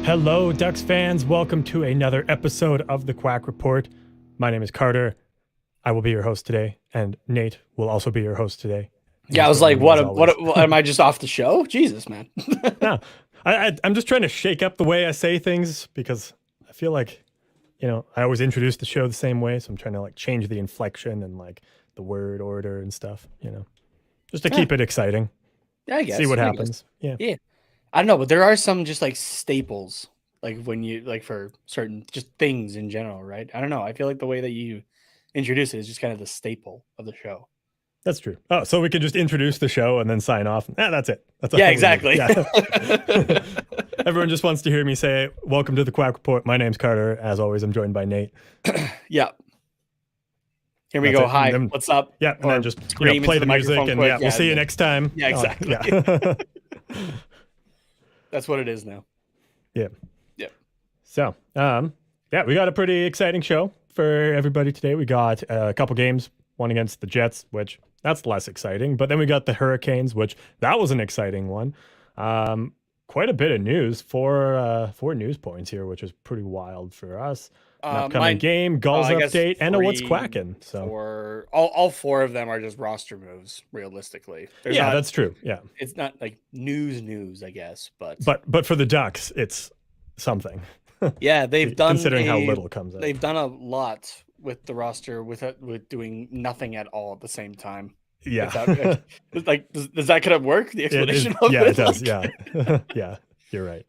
Hello, Ducks fans. Welcome to another episode of the Quack Report. My name is Carter. I will be your host today, and Nate will also be your host today. Yeah, I was like, what am I just off the show? Jesus, man. No, I'm just trying to shake up the way I say things because I feel like, I always introduce the show the same way, so I'm trying to like change the inflection and like the word order and stuff, just to keep it exciting. Yeah, I guess. See what happens. Yeah. Yeah. I don't know, but there are some just like staples, like when you like for certain just things in general, right? I don't know. I feel like the way that you introduce it is just kind of the staple of the show. That's true. Oh, so we could just introduce the show and then sign off. That's it. That's all Yeah, we need. exactly. Yeah. Everyone just wants to hear me say, "Welcome to the Quack Report." My name's Carter. As always, I'm joined by Nate. Yeah. Here we That's go. it. Hi. Then- What's up? Yeah, and Or then just scream play into the music, microphone and quick. we'll see you next time. Yeah, exactly. Yeah. That's what it is now. Yeah. Yep. So, we got a pretty exciting show for everybody today. We got a couple games, one against the Jets, which that's less exciting, but then we got the Hurricanes, which that was an exciting one. Quite a bit of news, four news points here, which is pretty wild for us. An upcoming game, Gulls update, and a what's quacking. So all four of them are just roster moves, realistically. That's true. Yeah, it's not like news, I guess, but for the Ducks, it's something. Yeah, they've done considering how little comes out. They've done a lot with the roster with doing nothing at all at the same time. Yeah, does that kind of work? The explanation of it? Yeah, it does. Yeah, yeah, you're right.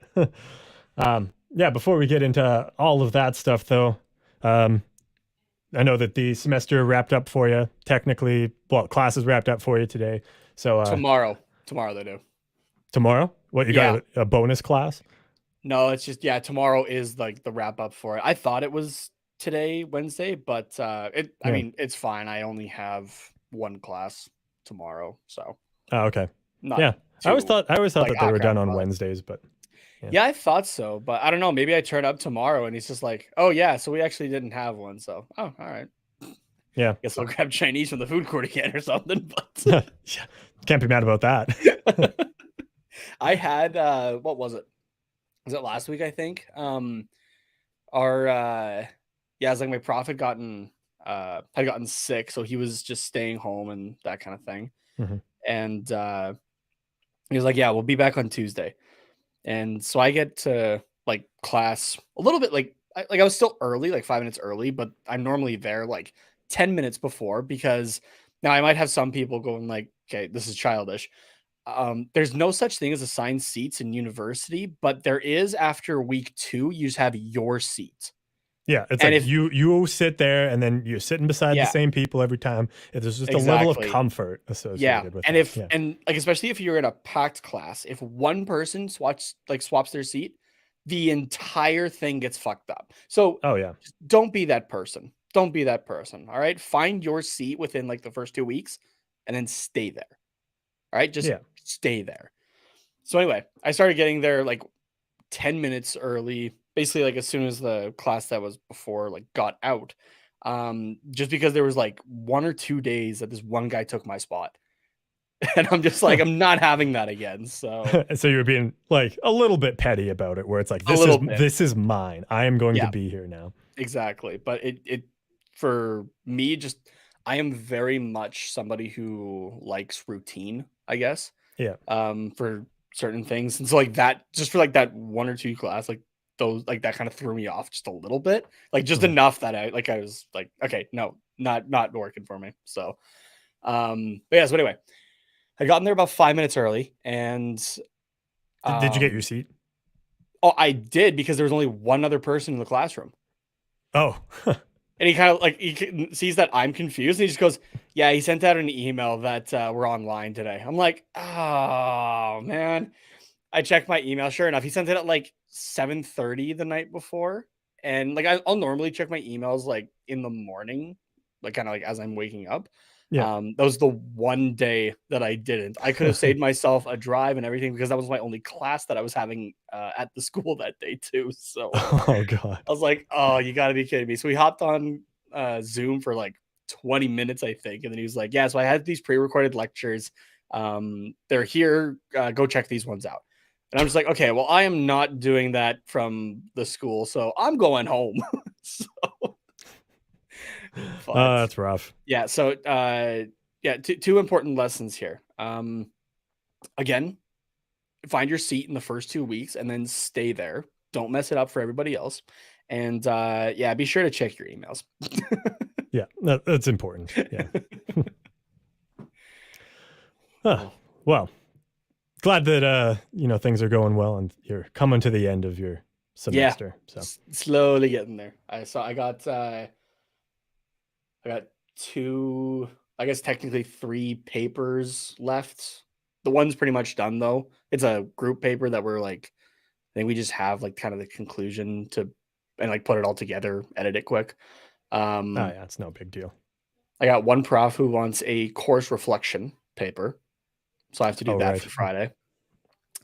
Before we get into all of that stuff, though, I know that the semester wrapped up for you. Technically, classes wrapped up for you today. So tomorrow they do. Tomorrow? What, you got a bonus class? No, it's just tomorrow is like the wrap up for it. I thought it was today, Wednesday, but I mean, it's fine. I only have one class tomorrow, so. Oh, okay. I always thought that they were done on Wednesdays, but. Yeah, I thought so, but I don't know. Maybe I turn up tomorrow and he's just like, "Oh yeah, so we actually didn't have one." So, all right. Yeah. Guess I'll grab Chinese from the food court again or something. But can't be mad about that. I had what was it? Was it last week? I think. It's like my prof had gotten sick, so he was just staying home and that kind of thing. Mm-hmm. And he was like, "Yeah, we'll be back on Tuesday." And so I get to like class a little bit I was still early, like 5 minutes early, but I'm normally there like 10 minutes before because now I might have some people going like, okay, this is childish. There's no such thing as assigned seats in university, but there is after week 2, you just have your seat. Yeah, it's and like you sit there and then you're sitting beside the same people every time. There's just a level of comfort associated with it. And like especially if you're in a packed class, if one person swaps their seat, the entire thing gets fucked up. So don't be that person. Don't be that person. All right. Find your seat within like the first 2 weeks and then stay there. All right. Just stay there. So anyway, I started getting there like 10 minutes early. Basically, like as soon as the class that was before like got out, just because there was like 1 or 2 days that this one guy took my spot, and I'm just like, I'm not having that again. So, so you were being like a little bit petty about it, where it's like this is mine. I am going to be here now. Exactly, but it for me, just I am very much somebody who likes routine, I guess. Yeah. For certain things, and so like that, just for like that 1 or 2 class, like. Those like that kind of threw me off just a little bit, like just enough that I was like, okay, no, not working for me. So, but yeah. So anyway, I got in there about 5 minutes early, and did you get your seat? Oh, I did because there was only one other person in the classroom. Oh, and he kind of like he sees that I'm confused, and he just goes, "Yeah." He sent out an email that we're online today. I'm like, oh man. I checked my email. Sure enough, he sent it at like 7:30 the night before, and like I'll normally check my emails like in the morning, like kind of like as I'm waking up. Yeah. That was the one day that I didn't. I could have saved myself a drive and everything because that was my only class that I was having at the school that day too. So, oh god, I was like, oh, you got to be kidding me. So we hopped on Zoom for like 20 minutes, I think, and then he was like, yeah. So I had these pre-recorded lectures. They're here. Go check these ones out. And I'm just like, okay, well, I am not doing that from the school, so I'm going home. So, That's rough. Yeah. So, two important lessons here. Again, find your seat in the first 2 weeks and then stay there. Don't mess it up for everybody else. And be sure to check your emails. Yeah, that's important. Yeah. Well, glad that things are going well and you're coming to the end of your semester. Yeah, so slowly getting there. I got 2, I guess technically 3 papers left. The one's pretty much done though. It's a group paper that we're like, I think we just have like kind of the conclusion to and like put it all together, edit it quick. Yeah, it's no big deal. I got one prof who wants a course reflection paper, so I have to do that for Friday.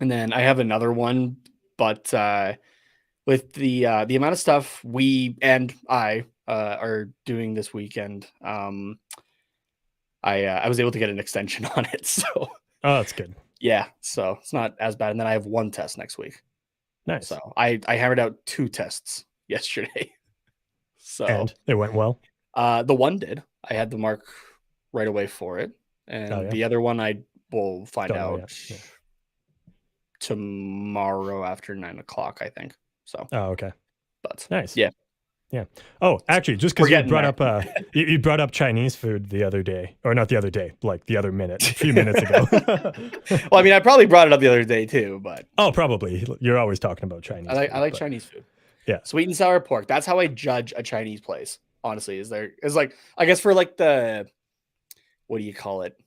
And then I have another one, but with the amount of stuff we and I are doing this weekend, I was able to get an extension on it. So that's good. Yeah, so it's not as bad. And then I have 1 test next week. Nice. So I hammered out 2 tests yesterday. So and it went well. The one did. I had the mark right away for it, and the other one I will find out tomorrow after 9:00, I think. So. Oh, okay. But nice. Yeah. Yeah. Oh, actually, just because you brought up you brought up Chinese food the other day, or not the other day, like the other minute, a few minutes ago. Well, I mean, I probably brought it up the other day too, but probably you're always talking about Chinese. I like Chinese food. Yeah, sweet and sour pork. That's how I judge a Chinese place. Honestly, is like I guess for like the what do you call it?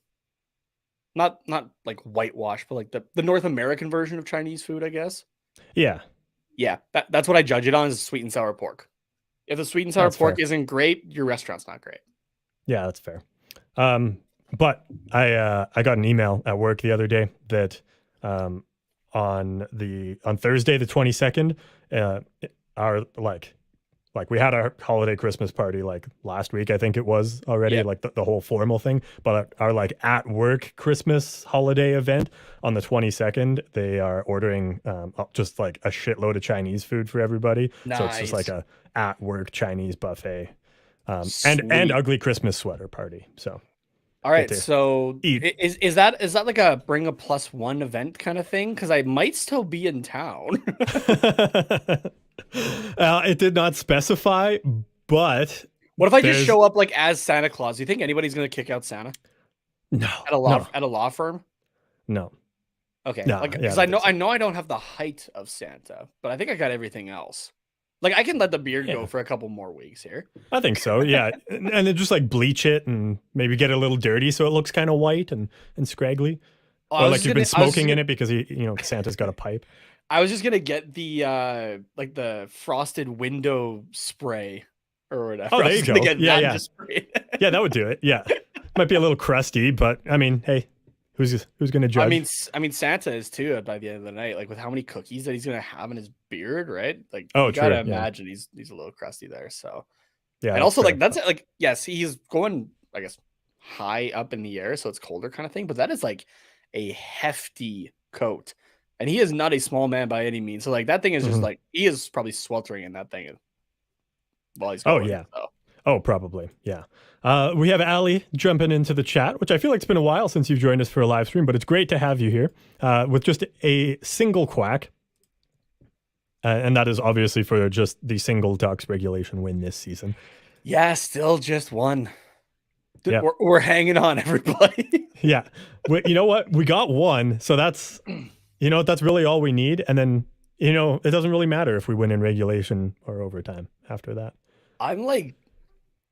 Not like whitewash, but like the North American version of Chinese food, I guess. Yeah. Yeah, that's what I judge it on is sweet and sour pork. If the sweet and sour pork isn't great, your restaurant's not great. Yeah, that's fair. But I got an email at work the other day that on Thursday the 22nd, our like we had our holiday Christmas party like last week, I think it was already, like the whole formal thing. But our like at work Christmas holiday event on the 22nd, they are ordering just like a shitload of Chinese food for everybody. Nice. So it's just like a at work Chinese buffet, and ugly Christmas sweater party. So. All right, so is that like a bring a +1 event kind of thing? Because I might still be in town. It did not specify, but what if I just show up like as Santa Claus? Do you think anybody's gonna kick out Santa? No. At a law firm? No. Okay. Because I know I don't have the height of Santa, but I think I got everything else. Like I can let the beard go for a couple more weeks here. I think so, yeah. And then just like bleach it and maybe get it a little dirty so it looks kind of white and scraggly. Or like you've been smoking in it because Santa's got a pipe. I was just gonna get the like the frosted window spray or whatever. Oh, there you go. Yeah. Yeah, that would do it. Yeah. Might be a little crusty, but I mean, hey. Who's gonna judge? I mean, Santa is too by the end of the night. Like with how many cookies that he's gonna have in his beard, right? Like, you gotta imagine he's a little crusty there. So, yeah, and also like that's like yes, he's going I guess high up in the air, so it's colder kind of thing. But that is like a hefty coat, and he is not a small man by any means. So like that thing is just like he is probably sweltering in that thing while he's going. Oh yeah. So. Oh, probably. Yeah. We have Ali jumping into the chat, which I feel like it's been a while since you've joined us for a live stream, but it's great to have you here with just a single quack. And that is obviously for just the single Ducks regulation win this season. Yeah, still just one. We're hanging on, everybody. Yeah. You know what? We got one. So that's, that's really all we need. And then, it doesn't really matter if we win in regulation or overtime after that. I'm like,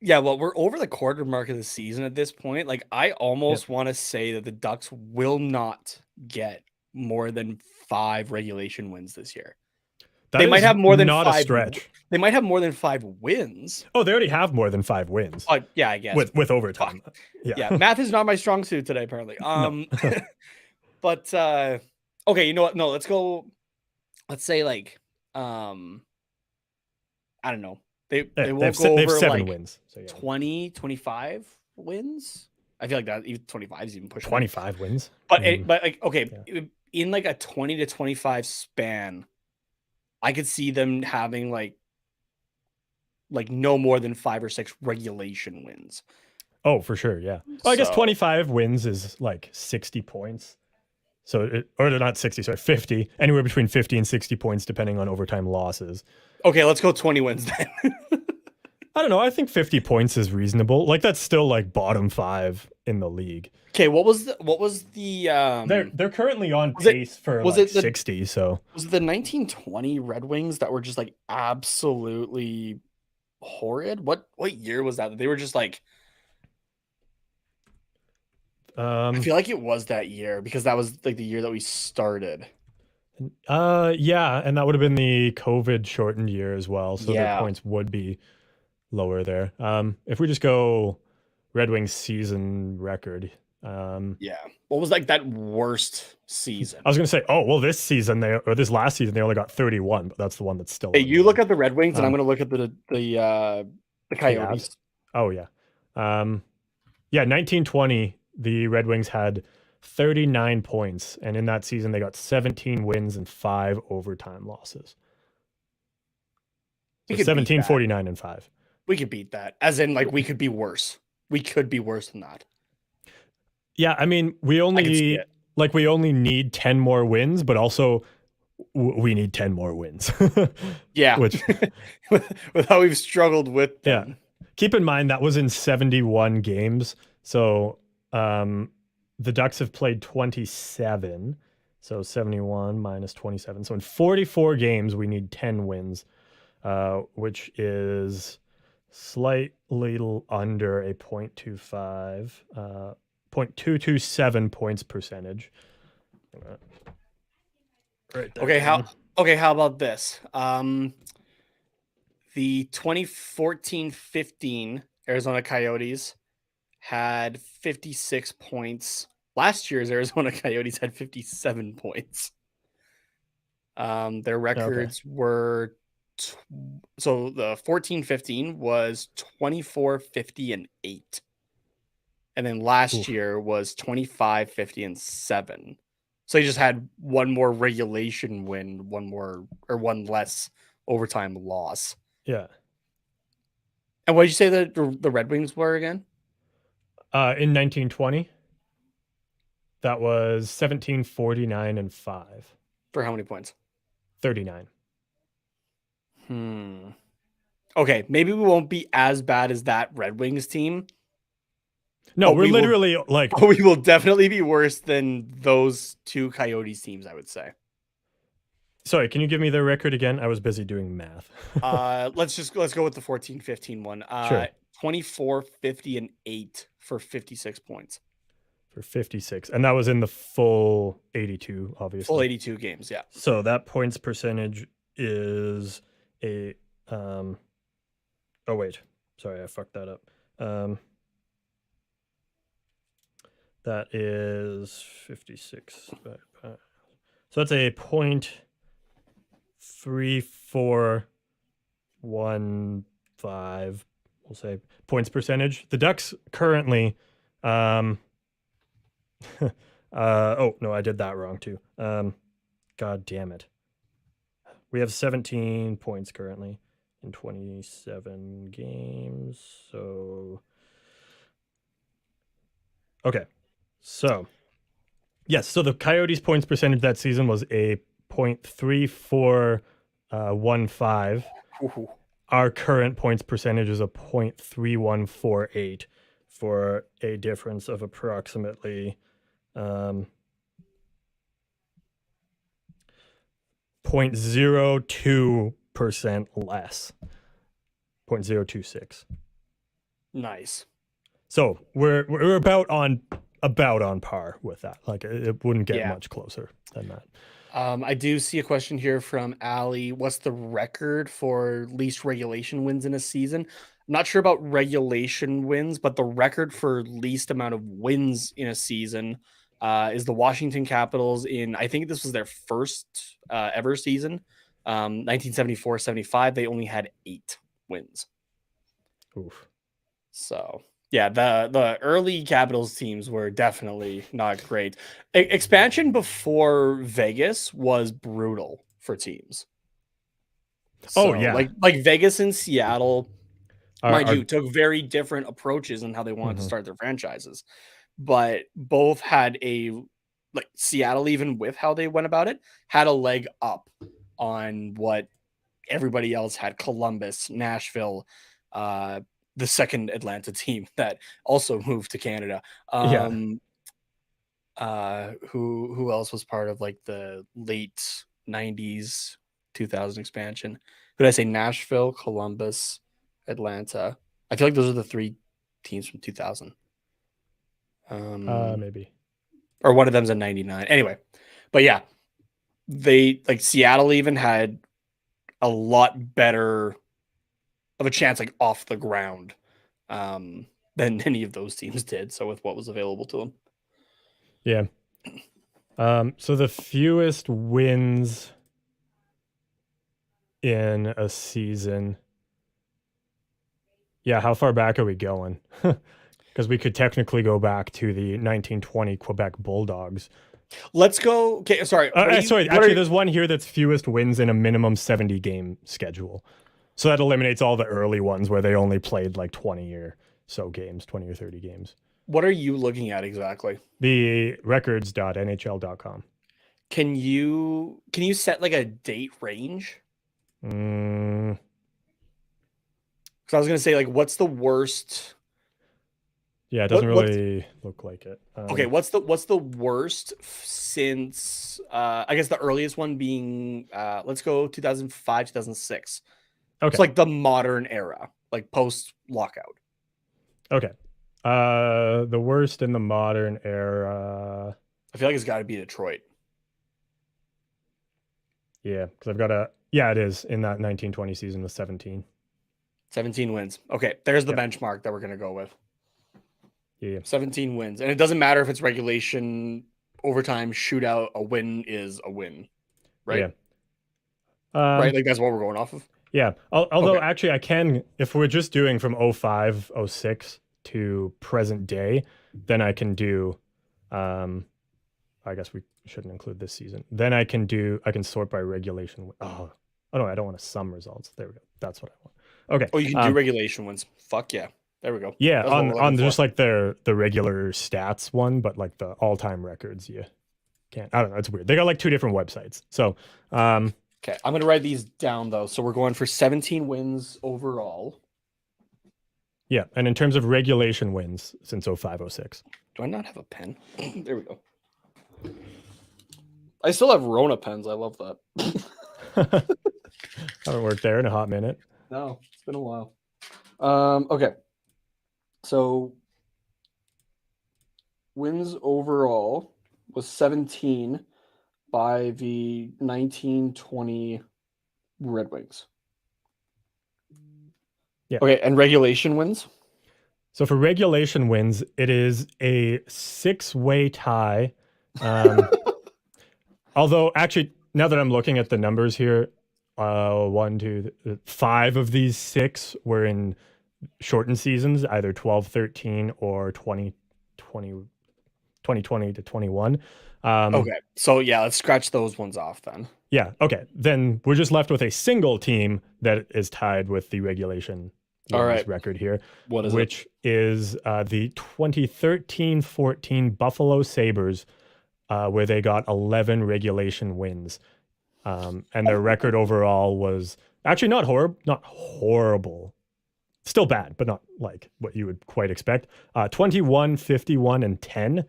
yeah, well, we're over the quarter mark of the season at this point. Like, I almost want to say that the Ducks will not get more than 5 regulation wins this year. They might have more than 5. A stretch. They might have more than 5 wins. Oh, they already have more than 5 wins. Yeah, I guess with overtime. Yeah, math is not my strong suit today, apparently. But okay, you know what? No, let's go. Let's say like I don't know. They won't go over. They have 7 wins. So 20, 25 wins. I feel like that even 25 is even pushing. 25 wins. But like okay, in like a 20 to 25 span, I could see them having like no more than 5 or 6 regulation wins. Oh, for sure, yeah. Well, I guess 25 wins is like 60 points. So, or not 60, sorry, 50, anywhere between 50 and 60 points, depending on overtime losses. Okay, let's go 20 wins then. I don't know. I think 50 points is reasonable. Like that's still like bottom 5 in the league. Okay, what was the They're currently on pace for like 60. So was it the 1920 Red Wings that were just like absolutely horrid? What year was that? They were just like I feel like it was that year because that was like the year that we started. Yeah, and that would have been the COVID shortened year as well. So their points would be lower there. If we just go Red Wings season record. Yeah. What was like that worst season? I was gonna say, oh well, this last season they only got 31, but that's the one that's still. Hey, you look at the Red Wings, and I'm gonna look at the Coyotes. Oh yeah, yeah. 1920, the Red Wings had 39 points, and in that season they got 17 wins and 5 overtime losses. So 17, 49, and 5. We could beat that. As in, like, we could be worse. We could be worse than that. Yeah, I mean, we only need 10 more wins, but also we need 10 more wins. Yeah. Which with how we've struggled with them. Yeah. Keep in mind that was in 71 games. So the Ducks have played 27. So 71 minus 27. So in 44 games, we need 10 wins, which is slightly under a 0.25, 0.227 points percentage. Right there. Okay, how about this? The 2014-15 Arizona Coyotes had 56 points. Last year's Arizona Coyotes had 57 points. Their records were so the 14-15 was 24, 50, and 8. And then last year was 25, 50, and 7. So he just had one more regulation win, one less overtime loss. Yeah. And what did you say that the Red Wings were again? In 1920, that was 17, 49, and 5. For how many points? 39. Okay, maybe we won't be as bad as that Red Wings team. No, we're literally like... we will definitely be worse than those two Coyotes teams, I would say. Sorry, can you give me their record again? I was busy doing math. Let's go with the 14-15 one. Sure. 24, 50, and 8 for 56 points. For 56. And that was in the full 82, obviously. Full 82 games, yeah. So that points percentage is a... oh, wait. Sorry, I fucked that up. That is 56. So that's a 0.3415, we'll say, points percentage. The Ducks currently... oh, no, I did that wrong too. God damn it. We have 17 points currently in 27 games. So... Okay. So, yes. So the Coyotes' points percentage that season was a 0.3415. Our current points percentage is a 0.3148 for a difference of approximately 0.02% less. 0.026. Nice. So we're about on par with that. Like it wouldn't get much closer than that. I do see a question here from Allie. What's the record for least regulation wins in a season? I'm not sure about regulation wins, but the record for least amount of wins in a season is the Washington Capitals in, I think this was their first ever season, 1974-75. They only had 8 wins. Oof. So... Yeah, the early Capitals teams were definitely not great. Expansion before Vegas was brutal for teams. Oh So yeah, like Vegas and Seattle, mind our you, took very different approaches in how they wanted to mhm. start their franchises, but both had a like Seattle, even with how they went about it, had a leg up on what everybody else had. Columbus, Nashville, the second Atlanta team that also moved to Canada. Yeah. Who else was part of like the late 90s 2000 expansion? Who did I say? Nashville, Columbus, Atlanta. I feel like those are the three teams from 2000. Maybe. Or one of them's in 99. Anyway, but yeah, they like Seattle even had a lot better of a chance like off the ground than any of those teams did. So with what was available to them. Yeah. So the fewest wins in a season. Yeah, how far back are we going? Because we could technically go back to the 1920 Quebec Bulldogs. Let's go. Okay, sorry. Actually, there's one here that's fewest wins in a minimum 70 game schedule. So that eliminates all the early ones where they only played like 20 or so games, 20 or 30 games. What are you looking at exactly? The records.nhl.com. Can you set like a date range? Because I was gonna say, like, what's the worst? Yeah, it doesn't really look like it. Okay, what's the worst since I guess the earliest one being let's go 2005, 2006. Okay. It's like the modern era, like post lockout. Okay. The worst in the modern era. I feel like it's got to be Detroit. Yeah, because I've got a. Yeah, it is in that 1920 season with 17. 17 wins. Okay, there's the benchmark that we're gonna go with. Yeah. 17 wins, and it doesn't matter if it's regulation, overtime, shootout. A win is a win, right? Yeah. Right, like that's what we're going off of. Yeah. Although actually, I can, if we're just doing from 05, 06 to present day, then I can do. I guess we shouldn't include this season. Then I can sort by regulation. Oh no, I don't want to sum results. There we go. That's what I want. Okay. Oh, you can do regulation wins. Fuck yeah. There we go. Yeah, on just like the regular stats one, but like the all-time records, you can't. I don't know. It's weird. They got like two different websites. So, okay, I'm gonna write these down though. So we're going for 17 wins overall. Yeah, and in terms of regulation wins since 05, 06. Do I not have a pen? There we go. I still have Rona pens. I love that. Haven't worked there in a hot minute. No, it's been a while. Okay. So wins overall was 17 by the 1920 Red Wings. Yeah. Okay, and regulation wins? So for regulation wins, it is a 6-way tie. Although actually, now that I'm looking at the numbers here, 1, 2, 5 of these 6 were in shortened seasons, either 12-13 or 2020 to 21. Okay, so yeah, let's scratch those ones off then. Yeah, okay. Then we're just left with a single team that is tied with the regulation record here. What is which is the 2013-14 Buffalo Sabres, where they got 11 regulation wins. And their record overall was actually not horrible. Still bad, but not like what you would quite expect. 21, 51, and 10.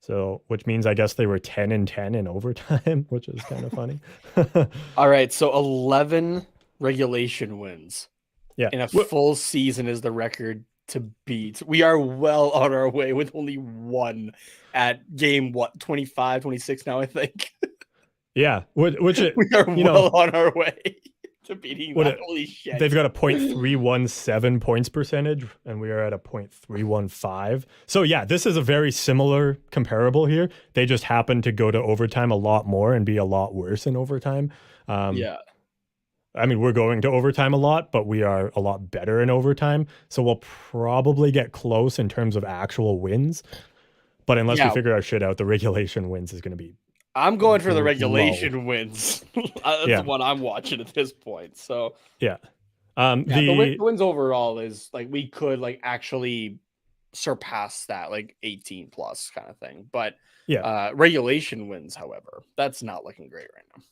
So, which means I guess they were 10-10 in overtime, which is kind of funny. All right, so 11 regulation wins. Yeah. In a full season is the record to beat. We are well on our way with only one at game 25, 26 now, I think. Yeah, which we are well on our way to beating that. Holy shit. They've got a .317 points percentage, and we are at a .315. So yeah, this is a very similar comparable here. They just happen to go to overtime a lot more and be a lot worse in overtime. Yeah. I mean, we're going to overtime a lot, but we are a lot better in overtime. So we'll probably get close in terms of actual wins. But unless we figure our shit out, the regulation wins is going to be. I'm going for the regulation wins. That's the one I'm watching at this point. So yeah. The wins overall is like we could like actually surpass that like 18 plus kind of thing. But regulation wins, however, that's not looking great right now.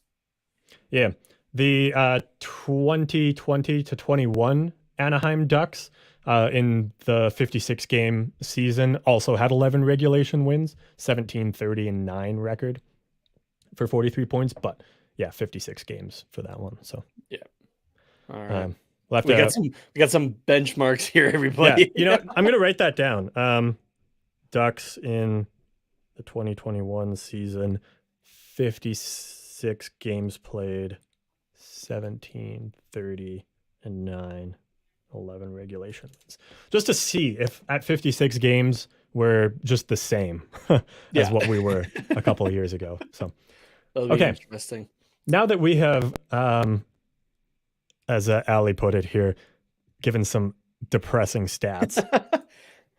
Yeah. The 2020 to 21 Anaheim Ducks in the 56 game season also had 11 regulation wins, 17, 30, and 9 record for 43 points. But yeah, 56 games for that one. So yeah. All right. We got some benchmarks here, everybody. Yeah, you know, I'm gonna write that down. Ducks in the 2021 season, 56 games played, 17, 30, and 9, 11 regulation wins. Just to see if at 56 games we're just the same as what we were a couple of years ago. So that'll be interesting. Now that we have, as Ali put it here, given some depressing stats,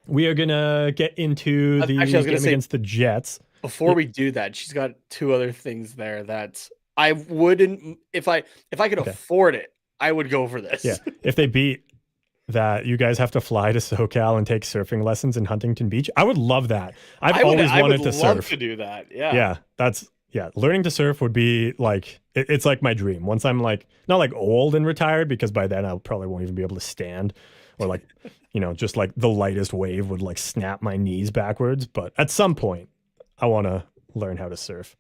we are gonna get into the game against the Jets. Before we do that, she's got two other things there that I wouldn't, if I could afford it, I would go for this. Yeah, if they beat that, you guys have to fly to SoCal and take surfing lessons in Huntington Beach. I would love that. I've always wanted to surf. I would love to do that. Yeah. Yeah, learning to surf would be like, it's like my dream. Once I'm like, not like old and retired, because by then I probably won't even be able to stand, or like, you know, just like the lightest wave would like snap my knees backwards. But at some point, I want to learn how to surf.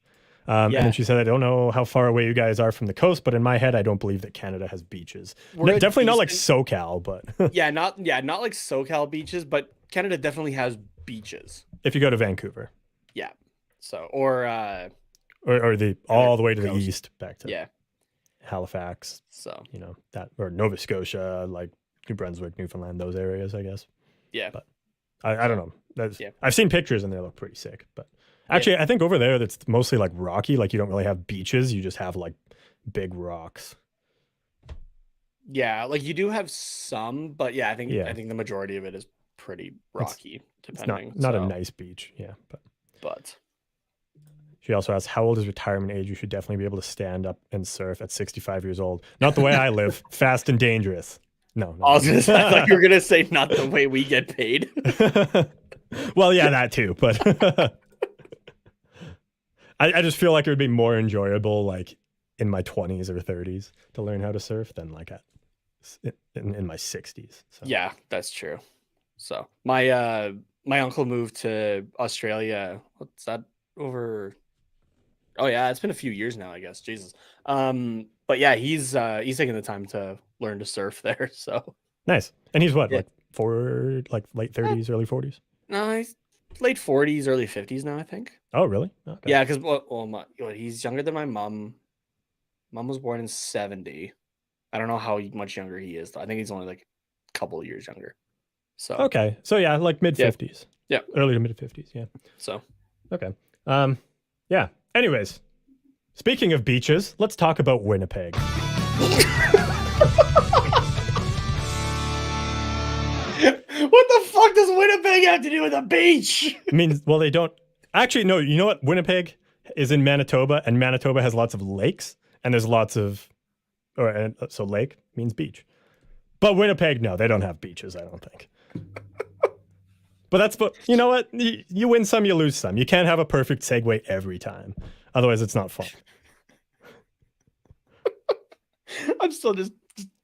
And then she said, I don't know how far away you guys are from the coast, but in my head, I don't believe that Canada has beaches. Definitely not like SoCal, but not like SoCal beaches, but Canada definitely has beaches. If you go to Vancouver. Yeah. So, or the all the way to the east back to Halifax. So, you know, that, or Nova Scotia, like New Brunswick, Newfoundland, those areas, I guess. Yeah. But I don't know. I've seen pictures and they look pretty sick, but actually, I think over there that's mostly like rocky. Like you don't really have beaches; you just have like big rocks. Yeah, like you do have some, but I think the majority of it is pretty rocky. Depending, it's not a nice beach. Yeah, but she also asks, how old is retirement age? You should definitely be able to stand up and surf at 65 years old. Not the way I live, fast and dangerous. No. I was gonna say, I thought you were gonna say not the way we get paid. Well, yeah, that too, but. I just feel like it would be more enjoyable, like in my 20s or 30s, to learn how to surf than like in my 60s. So. Yeah, that's true. So my uncle moved to Australia. What's that over? Oh yeah, it's been a few years now, I guess. Jesus. But yeah, he's taking the time to learn to surf there. So nice. And he's what, like late 30s, early 40s? No, he's late 40s, early 50s now, I think. Oh, really? Okay. Yeah, because he's younger than my mom. Mom was born in 70. I don't know how much younger he is, though. I think he's only like a couple of years younger. So okay, so yeah, like mid 50s. Yeah, early to mid 50s. Yeah. So okay. Yeah. Anyways, speaking of beaches, let's talk about Winnipeg. What the fuck does Winnipeg have to do with a beach? I mean, well, they don't. Actually, no, you know what? Winnipeg is in Manitoba, and Manitoba has lots of lakes, and there's lots of, so lake means beach. But Winnipeg, no, they don't have beaches, I don't think. But you know what? You win some, you lose some. You can't have a perfect segue every time. Otherwise, it's not fun. I'm still just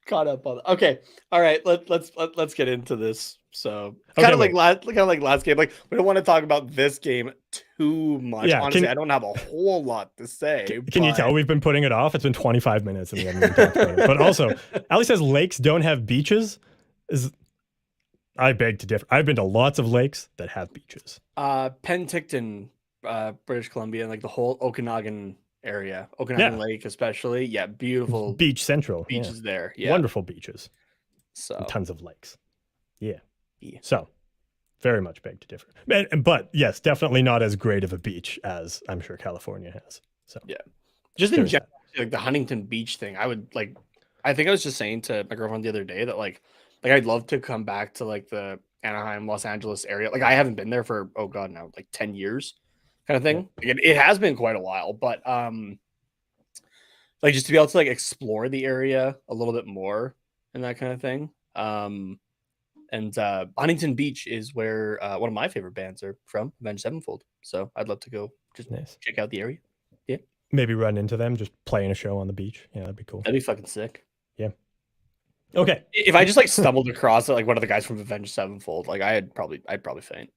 caught up on it. Okay. All right. Let's get into this. So kind of like last game. Like we don't want to talk about this game too much. Yeah, honestly, I don't have a whole lot to say. Can you tell we've been putting it off? It's been 25 minutes and we haven't even talked about it. But also, Ali says lakes don't have beaches. I beg to differ. I've been to lots of lakes that have beaches. Penticton, British Columbia, and like the whole Okanagan area, Okanagan Lake especially. Yeah, beautiful beach central beaches there. Yeah, wonderful beaches. So and tons of lakes. Yeah. So very much beg to differ. But yes, definitely not as great of a beach as I'm sure California has. So yeah, just in general, like the Huntington Beach thing, I would like. I think I was just saying to my girlfriend the other day that like I'd love to come back to like the Anaheim, Los Angeles area. Like I haven't been there for now like 10 years kind of thing. Yeah. It has been quite a while, but like just to be able to like explore the area a little bit more and that kind of thing. And Huntington Beach is where one of my favorite bands are from, Avenged Sevenfold. So I'd love to go just check out the area. Yeah. Maybe run into them just playing a show on the beach. Yeah, that'd be cool. That'd be fucking sick. Yeah. Okay. If I just like stumbled across like one of the guys from Avenged Sevenfold, like I'd probably faint.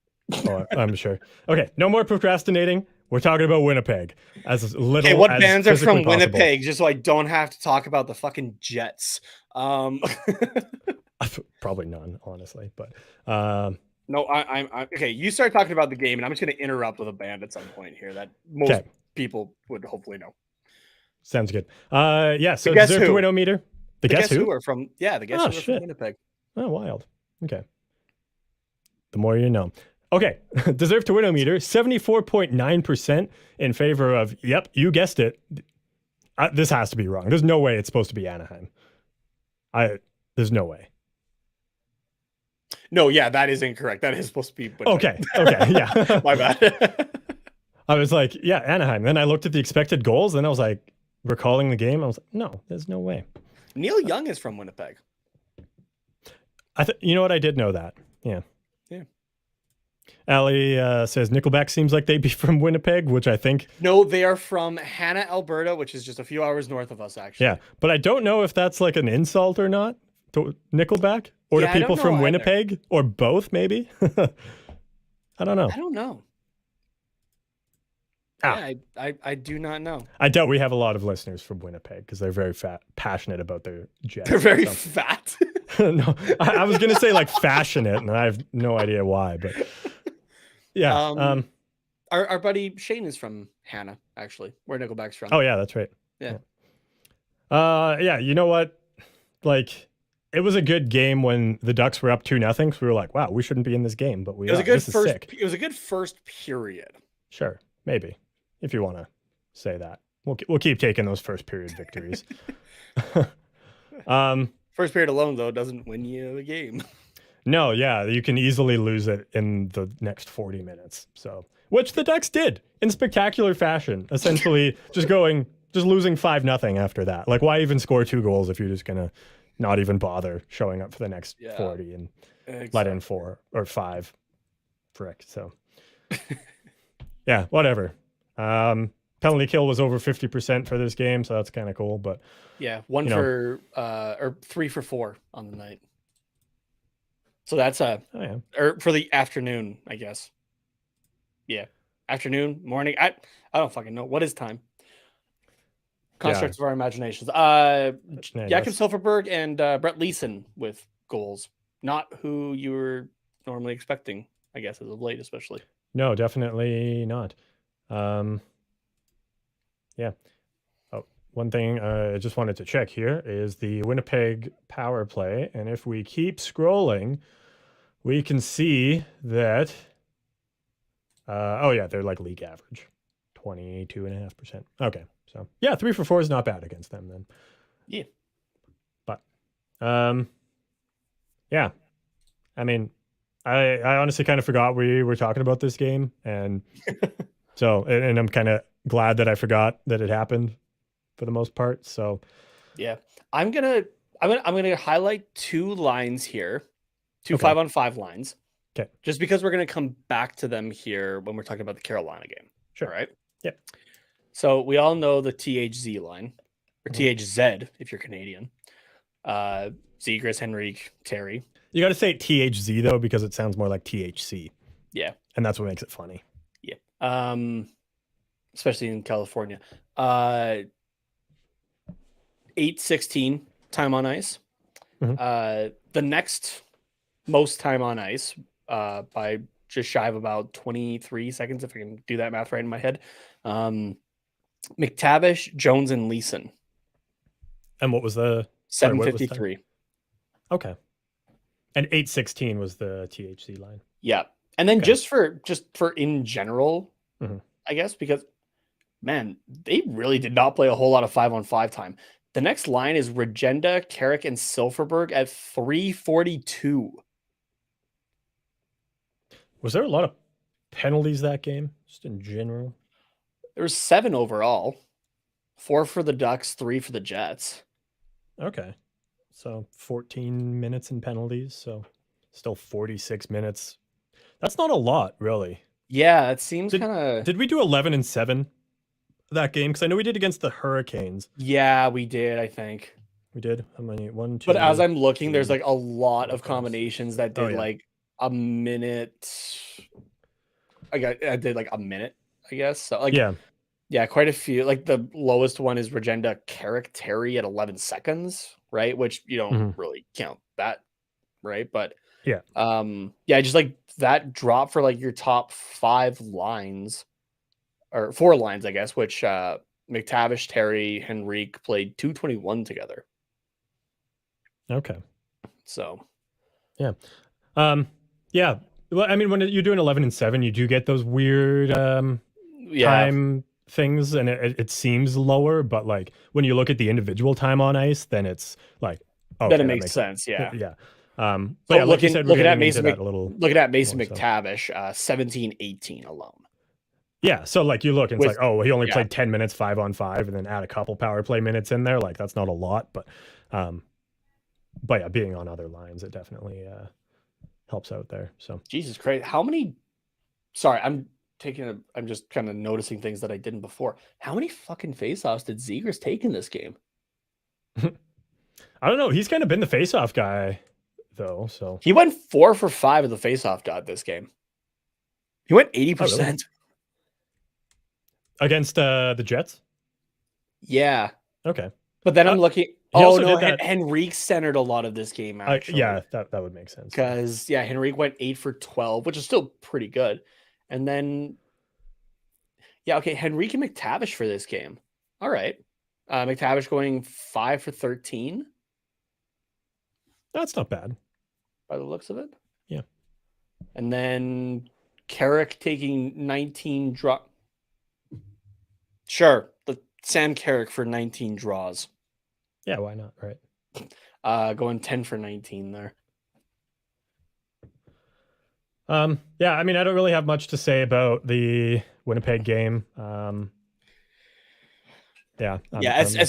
Oh, I'm sure. Okay, no more procrastinating. We're talking about Winnipeg as little. Okay, what bands are from possible. Winnipeg? Just so I don't have to talk about the fucking Jets. Probably none, honestly. But no, I'm okay. You start talking about the game, and I'm just going to interrupt with a band at some point here that most people would hopefully know. Sounds good. Yeah. So deserve to win meter. The Guess Who are from Who are from Winnipeg. Oh, wild. Okay. The more you know. Okay, deserve to win meter 74.9% in favor of. Yep, you guessed it. This has to be wrong. There's no way it's supposed to be Anaheim. There's no way. No, yeah, that is incorrect. That is supposed to be. Okay, yeah. My bad. I was like, yeah, Anaheim. Then I looked at the expected goals, and I was like, recalling the game. I was like, no, there's no way. Neil Young is from Winnipeg. You know what? I did know that. Yeah. Yeah. Allie says Nickelback seems like they'd be from Winnipeg, which I think. No, they are from Hanna, Alberta, which is just a few hours north of us, actually. Yeah, but I don't know if that's like an insult or not to Nickelback or to people from Winnipeg or both, maybe. I don't know. I don't know. Yeah, I do not know. I doubt we have a lot of listeners from Winnipeg because they're very passionate about their Jets. They're very fat. No, I was going to say like fashionate, and I have no idea why, but yeah. Our buddy Shane is from Hanna, actually, where Nickelback's from. Oh, yeah, that's right. Yeah. Yeah, you know what? Like, it was a good game when the Ducks were up 2-0. So we were like, wow, we shouldn't be in this game, but we are. It was a good first period. Sure, maybe. If you want to say that, we'll keep taking those first period victories. First period alone, though, doesn't win you the game. No, yeah, you can easily lose it in the next 40 minutes. So, which the Ducks did in spectacular fashion, essentially just losing 5-0 after that. Like, why even score 2 goals if you're just gonna not even bother showing up for the next 40 and let in 4 or 5? Frick. So, yeah, whatever. Penalty kill was over 50% for this game, so that's kind of cool. But yeah, 3 for 4 on the night. So that's or for the afternoon, I guess. Yeah, afternoon, morning. I don't fucking know what is time. Constructs of our imaginations. Jakob Silfverberg and Brett Leeson with goals. Not who you were normally expecting, I guess, as of late, especially. No, definitely not. Yeah. Oh, one thing I just wanted to check here is the Winnipeg power play. And if we keep scrolling, we can see that, they're like league average, 22.5%. Okay. So yeah, 3 for 4 is not bad against them then. Yeah. But, yeah, I mean, I honestly kind of forgot we were talking about this game, and so, and I'm kind of glad that I forgot that it happened for the most part. So, yeah, I'm gonna highlight 2 lines here, 2 5-on-5 lines. Okay, just because we're gonna come back to them here when we're talking about the Carolina game. Sure. All right. Yeah. So we all know the THZ line, or THZ if you're Canadian. Zegras, Henrique, Terry. You got to say THZ though, because it sounds more like THC. Yeah. And that's what makes it funny. Yeah. Especially in California. 8:16 time on ice. Mm-hmm. The next most time on ice, by just shy of about 23 seconds, if I can do that math right in my head. McTavish, Jones, and Leeson. And what was the 7:53? Okay. And 8:16 was the THC line. Yeah. And then just for in general, I guess, because man, they really did not play a whole lot of 5-on-5 time. The next line is Regenda, Carrick, and Silverberg at 342. Was there a lot of penalties that game, just in general? There was 7 overall. 4 for the Ducks, 3 for the Jets. Okay. So 14 minutes in penalties. So still 46 minutes. That's not a lot, really. Yeah, it seems kind of. Did we do 11-7 that game? Because I know we did against the Hurricanes. Yeah, we did, I think. We did? How many? 1, 2. But as I'm looking, there's like a lot of combinations that did like a minute. I did like a minute, I guess. So like yeah, quite a few. Like the lowest one is Regenda Carrick Terry at 11 seconds, right? Which you don't really count that, right? But yeah, just like that drop for like your top 5 lines or 4 lines, I guess, which McTavish, Terry, Henrique played 221 together. Okay. So yeah. Yeah. Well, I mean, when you're doing 11-7, you do get those weird time things, and it seems lower, but like when you look at the individual time on ice, then it's like, okay, then it makes sense. Yeah. But so yeah, like you said, looking at Mason McTavish, 17-18 alone. Yeah, so like you look and it's like, oh, he only played 10 minutes 5-on-5, and then add a couple power play minutes in there. Like that's not a lot, but yeah, being on other lines, it definitely helps out there. So Jesus Christ, how many? Sorry, I'm just kind of noticing things that I didn't before. How many fucking faceoffs did Zegras take in this game? I don't know. He's kind of been the faceoff guy, though. So he went 4 for 5 of the faceoff dot this game. He went 80%. Oh, really? Against the Jets? Yeah. Okay. But then I'm looking. Oh no, Henrique centered a lot of this game. Actually, yeah, that would make sense. Because Henrique went 8 for 12, which is still pretty good. And then, Henrique and McTavish for this game. All right, McTavish going 5 for 13. That's not bad by the looks of it. Yeah. And then Carrick taking 19 draw. Sure, Sam Carrick for 19 draws. Yeah, why not? Right. Going 10 for 19 there. Yeah, I mean, I don't really have much to say about the Winnipeg game. As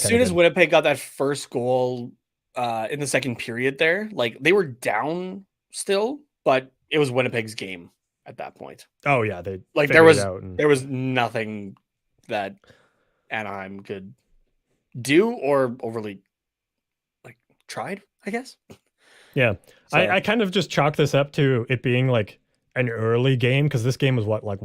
soon as Winnipeg got that first goal in the second period there, like they were down still, but it was Winnipeg's game at that point. Oh yeah, they like there was nothing that Anaheim could do or overly like tried, I guess. Yeah. So, I kind of just chalk this up to it being like an early game, because this game was what, like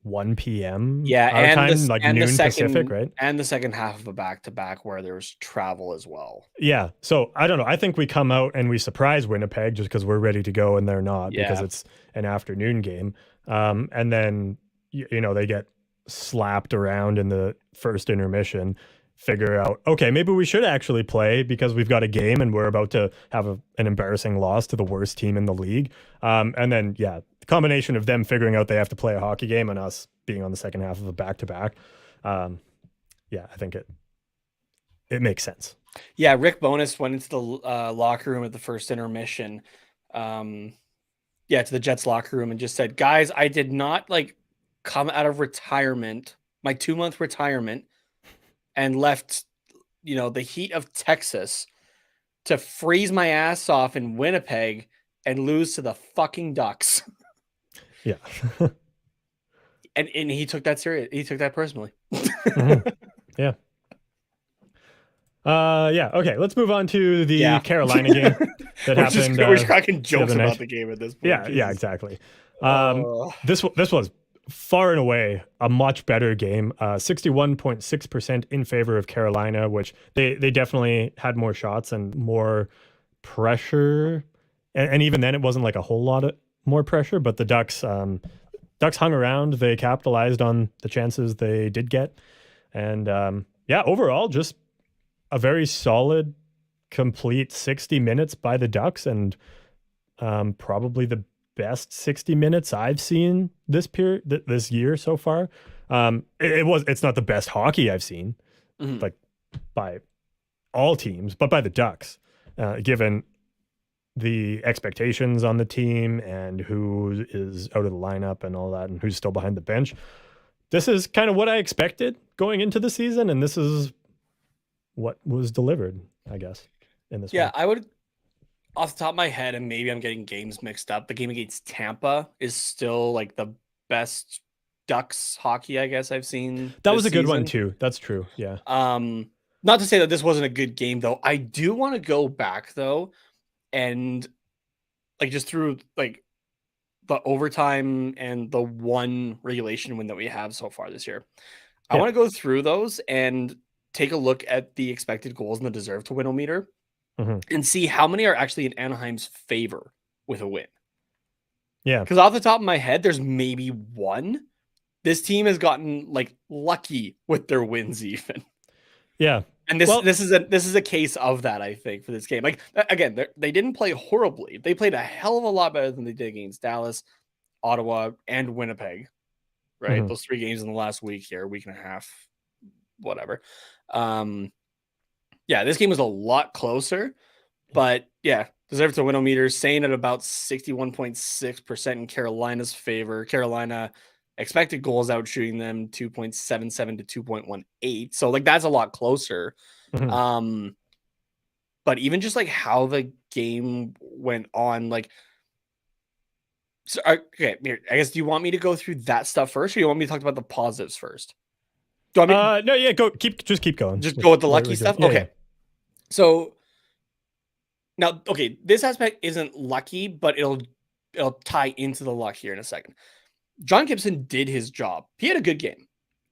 1 p.m. and time, like noon Pacific, right? And the second half of a back-to-back where there was travel as well. Yeah. So I don't know. I think we come out and we surprise Winnipeg just because we're ready to go and they're not, because it's an afternoon game. And then, they get slapped around in the first intermission, figure out, okay, maybe we should actually play because we've got a game and we're about to have an embarrassing loss to the worst team in the league. And then, the combination of them figuring out they have to play a hockey game and us being on the second half of a back-to-back. I think it makes sense. Yeah, Rick Bowness went into the locker room at the first intermission, to the Jets locker room, and just said, guys, I did not come out of retirement, my 2-month retirement, and left, the heat of Texas to freeze my ass off in Winnipeg and lose to the fucking Ducks. Yeah. and he took that serious. He took that personally. Mm-hmm. Yeah. Okay, let's move on to the Carolina game that happened. We're just cracking jokes about the game at this point. Yeah, exactly. This was far and away a much better game. 61.6% in favor of Carolina, which they definitely had more shots and more pressure. And even then, it wasn't like a whole lot of more pressure, but the Ducks hung around. They capitalized on the chances they did get. And overall, just a very solid, complete 60 minutes by the Ducks, and probably the best 60 minutes I've seen this year so far. It's not the best hockey I've seen, like by all teams, but by the Ducks, given the expectations on the team and who is out of the lineup and all that, and who's still behind the bench. This is kind of what I expected going into the season, and this is what was delivered, I guess, in this one. I would, off the top of my head, and maybe I'm getting games mixed up, the game against Tampa is still like the best Ducks hockey I guess I've seen. That was a good one too. That's true. Yeah. Not to say that this wasn't a good game though. I do want to go back though, and like just through like the overtime and the one regulation win that we have so far this year. I want to go through those and take a look at the expected goals and the deserve to win meter and see how many are actually in Anaheim's favor with a win. Yeah. Because off the top of my head, there's maybe one. This team has gotten like lucky with their wins even. Yeah. And this is a case of that, I think, for this game. Like, again, they didn't play horribly. They played a hell of a lot better than they did against Dallas, Ottawa, and Winnipeg, right? Those 3 games in the last week here, week and a half, whatever. This game was a lot closer, but deserve to win meters, saying at about 61.6% in Carolina's favor. Carolina expected goals out shooting them 2.77 to 2.18. So like that's a lot closer. But even just like how the game went on, like, so, okay, here, I guess, do you want me to go through that stuff first, or do you want me to talk about the positives first? Do you want me no, yeah, keep going. Just go with the lucky stuff? Yeah, okay. Yeah. So now, okay, this aspect isn't lucky, but it'll tie into the luck here in a second. John Gibson did his job. He had a good game.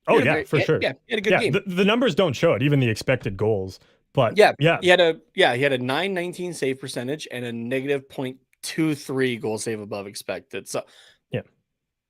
For sure. Yeah, he had a good game. The numbers don't show it, even the expected goals. But he had a .919 save percentage and a negative .23 goal save above expected. So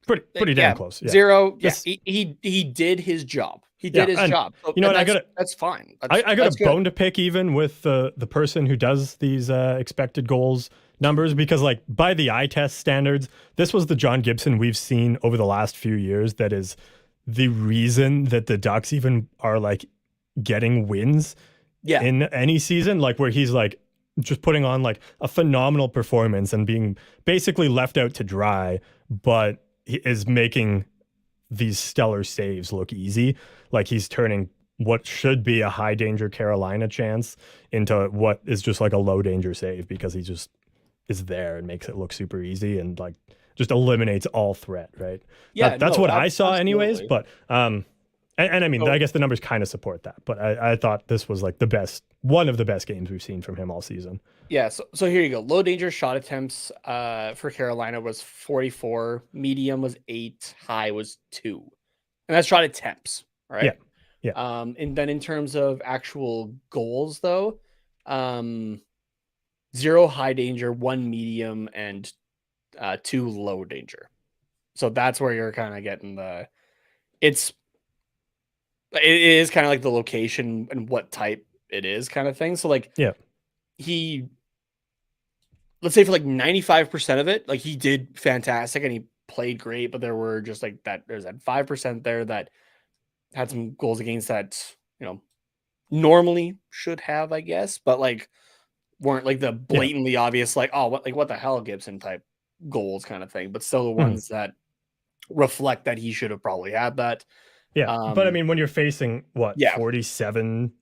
pretty damn close. Yeah. 0. Yes, he did his job. He did his job. So, you know what? That's fine. I got a bone to pick even with the person who does these expected goals numbers, because like by the eye test standards, this was the John Gibson we've seen over the last few years that is the reason that the Ducks even are like getting wins in any season, like where he's like just putting on like a phenomenal performance and being basically left out to dry, but he is making these stellar saves look easy. Like he's turning what should be a high danger Carolina chance into what is just like a low danger save, because he just is there and makes it look super easy and like just eliminates all threat, right? Yeah, that's what I saw anyways. But and I mean, I guess the numbers kind of support that. But I thought this was like one of the best games we've seen from him all season. Yeah, so here you go. Low danger shot attempts for Carolina was 44, medium was 8, high was 2. And that's shot attempts, right? Yeah. And then in terms of actual goals though, 0 high danger, 1 medium, and 2 low danger. So that's where you're kind of getting it is kind of like the location and what type it is kind of thing. So like, let's say for like 95% of it, like he did fantastic and he played great, but there were just like there's that 5% there that had some goals against that, normally should have, I guess, but like weren't like the blatantly obvious, like, oh, what the hell Gibson type goals kind of thing, but still the ones that reflect that he should have probably had that. But I mean, when you're facing 47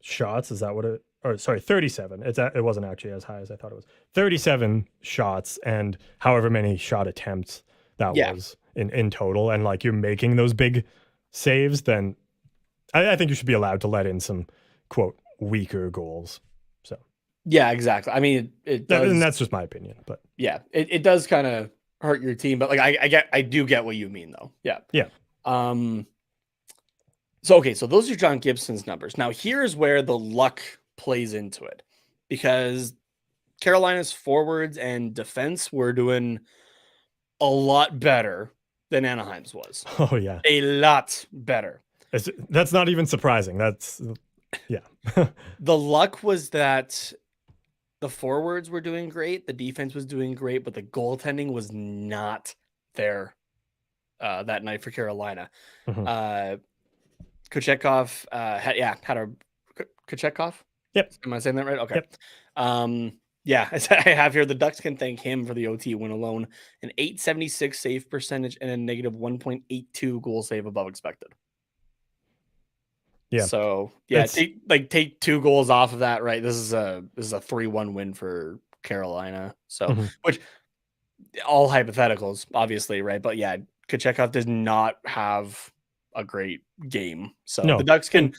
shots, is that what it? Or sorry, 37. It wasn't actually as high as I thought it was. 37 shots and however many shot attempts that was in total, and like you're making those big saves, then I think you should be allowed to let in some quote weaker goals. So yeah, exactly. I mean, it does, and that's just my opinion, but it does kind of hurt your team, but like I do get what you mean though. Yeah. So those are John Gibson's numbers. Now here's where the luck plays into it, because Carolina's forwards and defense were doing a lot better than Anaheim's was. Oh yeah, a lot better. That's not even surprising. That's The luck was that the forwards were doing great, the defense was doing great, but the goaltending was not there that night for Carolina. Kochetkov had a Kochetkov. Yep. Am I saying that right? Okay. Yep. Yeah, I have here the Ducks can thank him for the OT win alone, an 876 save percentage and a negative 1.82 goal save above expected. Yeah. So yeah, take 2 goals off of that, right? This is a 3-1 win for Carolina. So which all hypotheticals, obviously, right? But yeah, Kochetkov does not have a great game. So no. the Ducks can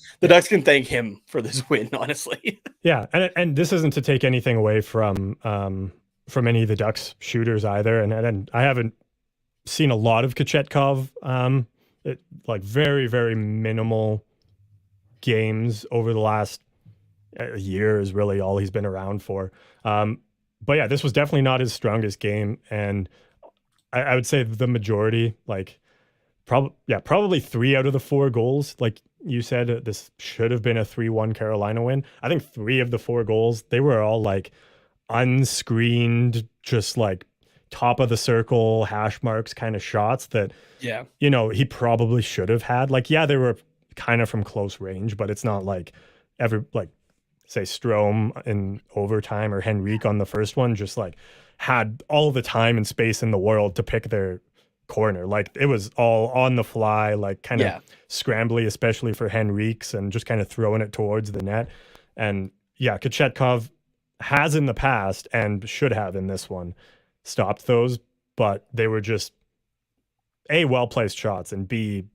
thank him for this win, honestly. Yeah, and this isn't to take anything away from any of the Ducks shooters either, and I haven't seen a lot of Kochetkov, like very very minimal games over the last year is really all he's been around for. But yeah, this was definitely not his strongest game, and I would say the majority, like probably 3 out of the 4 goals, like you said, this should have been a 3-1 Carolina win. I think 3 of the 4 goals, they were all like unscreened, just like top of the circle hash marks kind of shots that, he probably should have had. Like, yeah, they were kind of from close range, but it's not like say Strome in overtime or Henrique on the first one just like had all the time and space in the world to pick their corner. Like it was all on the fly, like kind of scrambly, especially for Henrique's, and just kind of throwing it towards the net. And yeah, Kochetkov has in the past and should have in this one stopped those, but they were just A, well-placed shots, and B,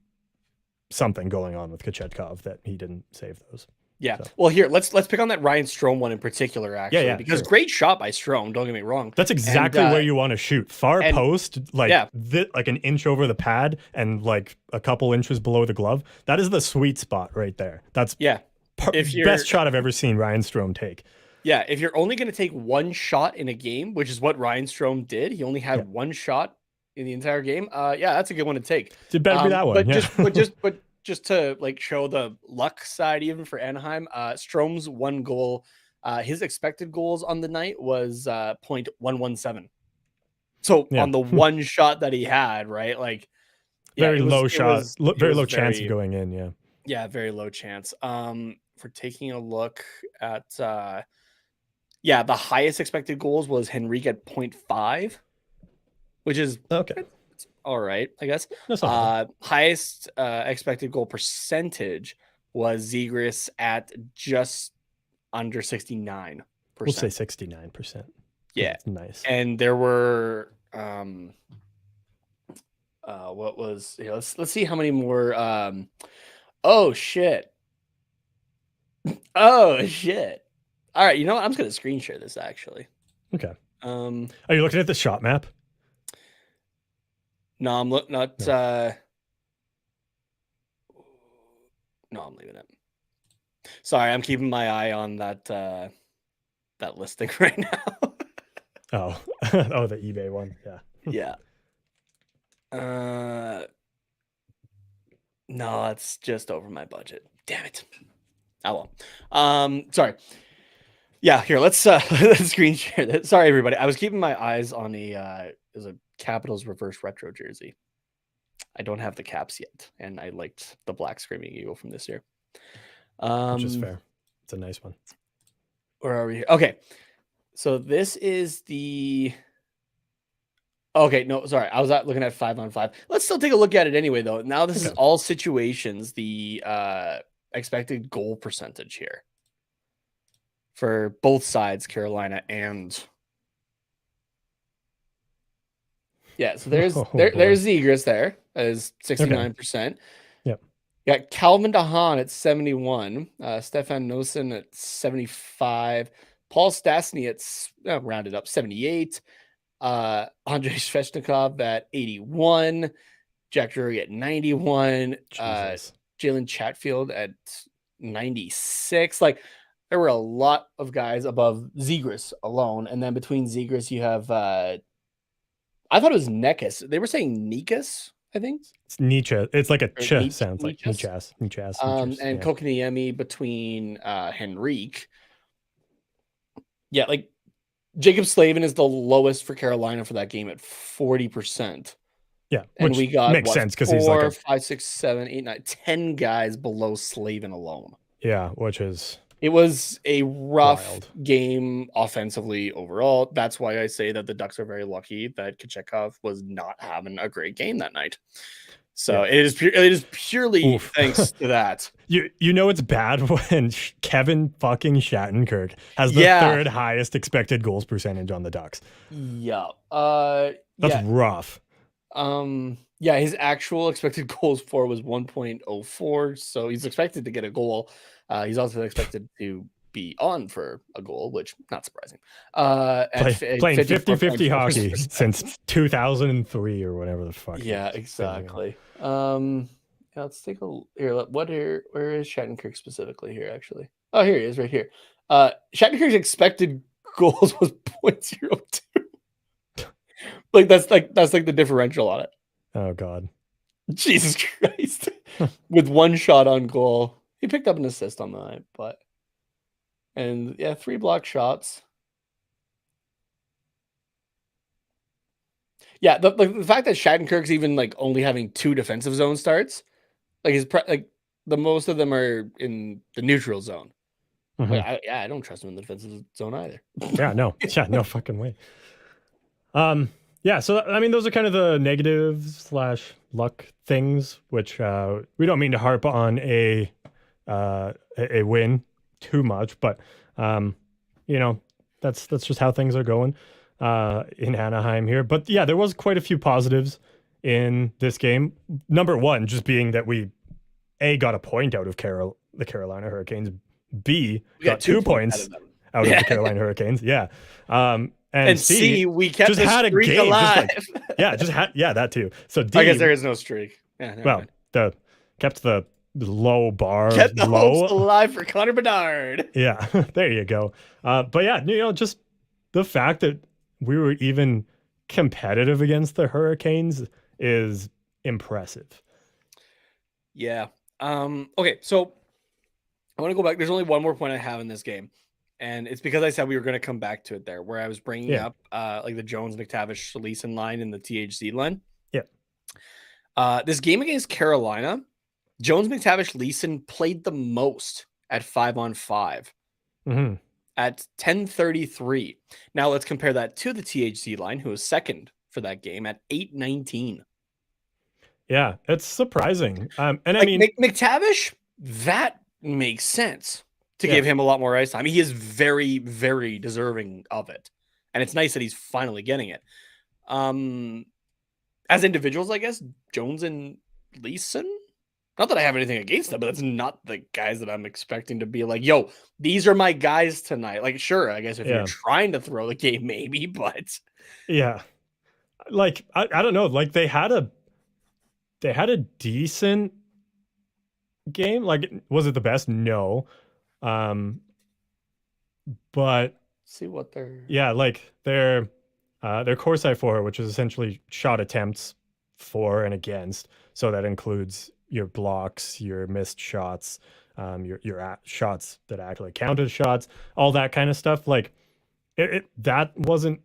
something going on with Kochetkov that he didn't save those. Yeah. So. Well, here, let's pick on that Ryan Strome one in particular, actually. Because great shot by Strome, don't get me wrong. That's exactly where you want to shoot. Far post, like like an inch over the pad and like a couple inches below the glove. That is the sweet spot right there. That's best shot I've ever seen Ryan Strome take. Yeah, if you're only going to take one shot in a game, which is what Ryan Strome did, he only had one shot in the entire game. That's a good one to take. It better be that one. But just to like show the luck side, even for Anaheim, Strome's 1 goal, his expected goals on the night was 0.117. So on the one shot that he had, right? Like very low shot, very low chance of going in. Yeah. Yeah. Very low chance. For taking a look at, the highest expected goals was Henrique at 0.5, which is okay. All right, I guess. Highest expected goal percentage was Zegras at just under 69%. We'll say 69%. Yeah, that's nice. And there were what was let's see how many more. Oh shit! Oh shit! All right, you know what? I'm just gonna screen share this actually. Okay. Are you looking at the shot map? No, I'm not. No, I'm leaving it. Sorry, I'm keeping my eye on that listing right now. Oh, the eBay one. Yeah. No, it's just over my budget. Damn it. Oh well. Sorry. Yeah, here, let's screen share that. Sorry, everybody. I was keeping my eyes on a Capitals reverse retro jersey. I don't have the caps yet, and I liked the black Screaming Eagle from this year. Which is fair. It's a nice one. Where are we here? Okay. So this is the... Okay, no, sorry. I was looking at 5-on-5. Let's still take a look at it anyway, though. Now this is all situations, the expected goal percentage here for both sides, Carolina and... Yeah, so there's Zegras there as 69%. Okay. Yep. Got Calvin DeHaan at 71, Stefan Noesen at 75, Paul Stastny at rounded up 78, Andrei Svechnikov at 81, Jack Drury at 91, Jalen Chatfield at 96. Like there were a lot of guys above Zegras alone, and then between Zegras you have I thought it was Nekas. They were saying Nekas, I think. It's Nietzsche. It's like a ch sounds like Nietzsche's. And Kokoniemi between Henrique. Yeah, like Jacob Slavin is the lowest for Carolina for that game at 40%. Yeah, and we got makes sense because he's like 5, 6, 7, 8, 9, 10 guys below Slavin alone. Yeah, which is It was a rough Wild. game offensively overall. That's why I say that the Ducks are very lucky that Kochetkov was not having a great game that night. So it is purely thanks to that. You know it's bad when Kevin fucking Shattenkirk has the third highest expected goals percentage on the Ducks. Yeah. That's rough. Yeah, his actual expected goals for was 1.04, so he's expected to get a goal. He's also expected to be on for a goal, which not surprising. Playing 50-50 hockey since 2003 or whatever the fuck. Yeah, exactly. Let's take a here. Where is Shattenkirk specifically here? Actually, oh, here he is, right here. Shattenkirk's expected goals was 0.02. That's the differential on it. Oh God, Jesus Christ! With one shot on goal, he picked up an assist on the night, and 3 block shots. Yeah, the fact that Shattenkirk's even only having 2 defensive zone starts, the most of them are in the neutral zone. Mm-hmm. I don't trust him in the defensive zone either. No fucking way. So I mean, those are kind of the negative / luck things, which we don't mean to harp on a win too much, but that's just how things are going in Anaheim here. But yeah, there was quite a few positives in this game. Number one, just being that we got a point out of the Carolina Hurricanes. B, got 2 points out of the Carolina Hurricanes. Yeah. And C, we kept just had a game alive. That too. So D, I guess there is no streak. Kept the low bar kept the low hopes alive for Connor Bedard. Yeah, there you go. But yeah, just the fact that we were even competitive against the Hurricanes is impressive. Yeah. Okay, so I want to go back. There's only one more point I have in this game, and it's because I said we were going to come back to it there, where I was bringing up the Jones, McTavish, Leeson line and the THC line. Yeah. This game against Carolina, Jones, McTavish, Leeson played the most at 5-on-5 at 10:33. Now let's compare that to the THC line, who was second for that game at 8:19. Yeah, it's surprising. And I mean, McTavish, that makes sense to give him a lot more ice time. He is very, very deserving of it. And it's nice that he's finally getting it. As individuals, I guess, Jones and Leeson, not that I have anything against them, but that's not the guys that I'm expecting to be like, yo, these are my guys tonight. Sure, I guess if you're trying to throw the game, maybe, but. Yeah. I don't know. They had a decent game. Was it the best? No. But see what they're their Corsi for, which is essentially shot attempts for and against. So that includes your blocks, your missed shots, your shots that actually counted shots, all that kind of stuff. That wasn't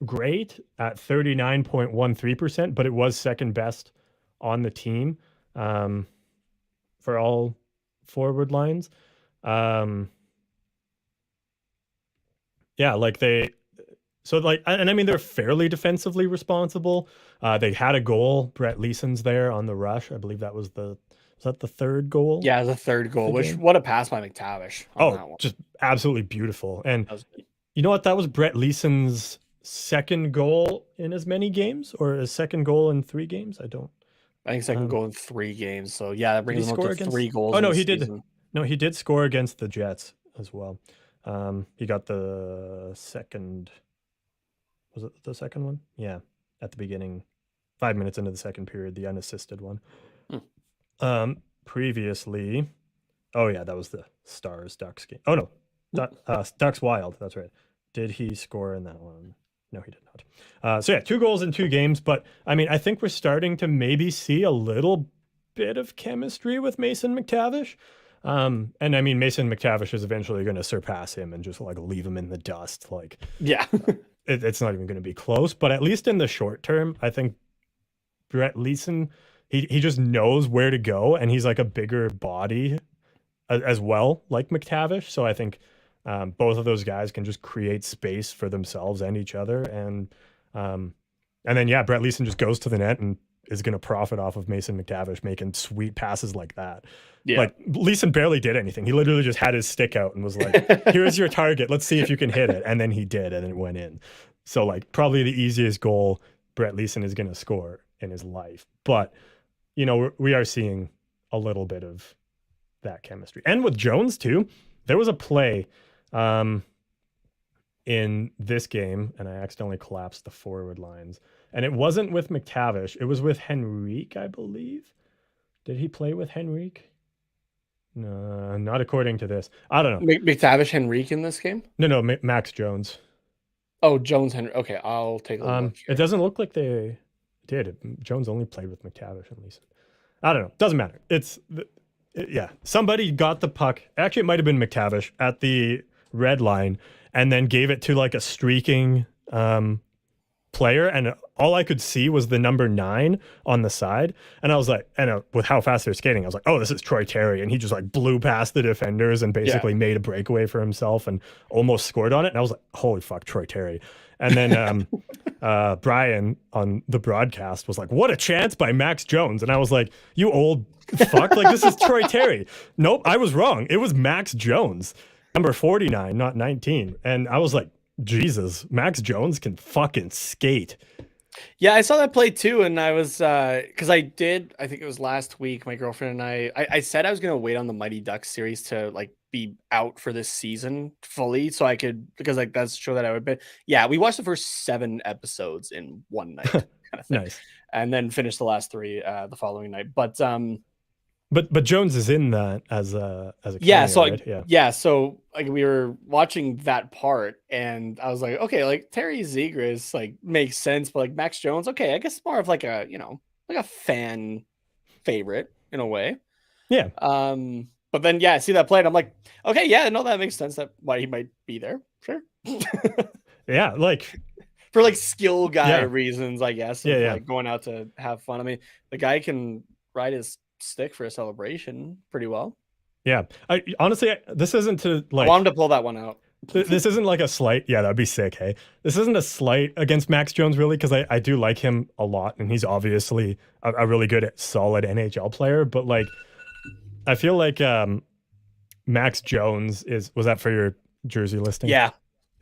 great at 39.13%, but it was second best on the team for all forward lines. And I mean, they're fairly defensively responsible. They had a goal. Brett Leeson's there on the rush. I believe that was the third goal? Yeah, the third goal, what a pass by McTavish. That one. Just absolutely beautiful. And you know what? That was Brett Leeson's second goal in as many games, or a second goal in 3 games? I think second goal in 3 games. So yeah, that brings him up to 3 goals. Oh no, he did. No, he did score against the Jets as well. He got the second. Was it the second one? Yeah, at the beginning, 5 minutes into the second period, the unassisted one. Previously, that was the Stars Ducks game. Oh no, Ducks Wild. That's right. Did he score in that one? No, he did not. 2 goals in 2 games. But I mean, I think we're starting to maybe see a little bit of chemistry with Mason McTavish. And I mean, Mason McTavish is eventually going to surpass him and just leave him in the dust. It's not even going to be close. But at least in the short term, I think Brett Leeson, he just knows where to go, and he's a bigger body as well, like McTavish. So I think both of those guys can just create space for themselves and each other. And then, yeah, Brett Leeson just goes to the net and is going to profit off of Mason McTavish making sweet passes like that. Yeah. Like Leeson barely did anything. He literally just had his stick out and was like, here's your target. Let's see if you can hit it. And then he did, and it went in. So like probably the easiest goal Brett Leeson is going to score in his life. But, you know, we are seeing a little bit of that chemistry. And with Jones too, there was a play in this game, and I accidentally collapsed the forward lines. And it wasn't with McTavish. It was with Henrique, I believe. Did he play with Henrique? No, not according to this. I don't know. McTavish, Henrique in this game? No, Max Jones. Oh, Jones, Henry. Okay, I'll take a look. It doesn't look like they did. Jones only played with McTavish and Leeson. I don't know. Doesn't matter. Yeah. Somebody got the puck. Actually, it might have been McTavish at the red line and then gave it to like a streaking player, and all I could see was the number 9 on the side, and I was like, with how fast they're skating, I was like, oh, this is Troy Terry, and he just like blew past the defenders and basically made a breakaway for himself and almost scored on it, and I was like, holy fuck, Troy Terry. And then Brian on the broadcast was like, what a chance by Max Jones, and I was like, you old fuck, like this is Troy Terry. Nope, I was wrong. It was Max Jones, number 49, not 19, and I was like, Jesus, Max Jones can fucking skate. Yeah, I saw that play too, and I was because I think it was last week, my girlfriend and I said I was gonna wait on the Mighty Ducks series to like be out for this season fully, so I could, because like that's the show that I would be. Yeah, we watched the first 7 episodes in one night, kind of thing. Nice. And then finished the last 3 the following night. But Jones is in that as a yeah, cameo, so right? so like we were watching that part, and I was like, okay, like Terry Zegras like makes sense, but like Max Jones, okay, I guess more of like a, you know, like a fan favorite in a way. Yeah. But then I see that play, and I'm like, okay, yeah, no, that makes sense. That why he might be there, sure. Yeah, like for like skill guy reasons, I guess. Yeah. Like going out to have fun. I mean, the guy can ride his stick for a celebration pretty well. Yeah, I honestly, this isn't to like, I want him to pull that one out. This isn't like a slight. Yeah, that'd be sick. Hey, this isn't a slight against Max Jones, really, because I do like him a lot, and he's obviously a really good, solid NHL player. But like, I feel like Max Jones was that for your jersey listing? Yeah.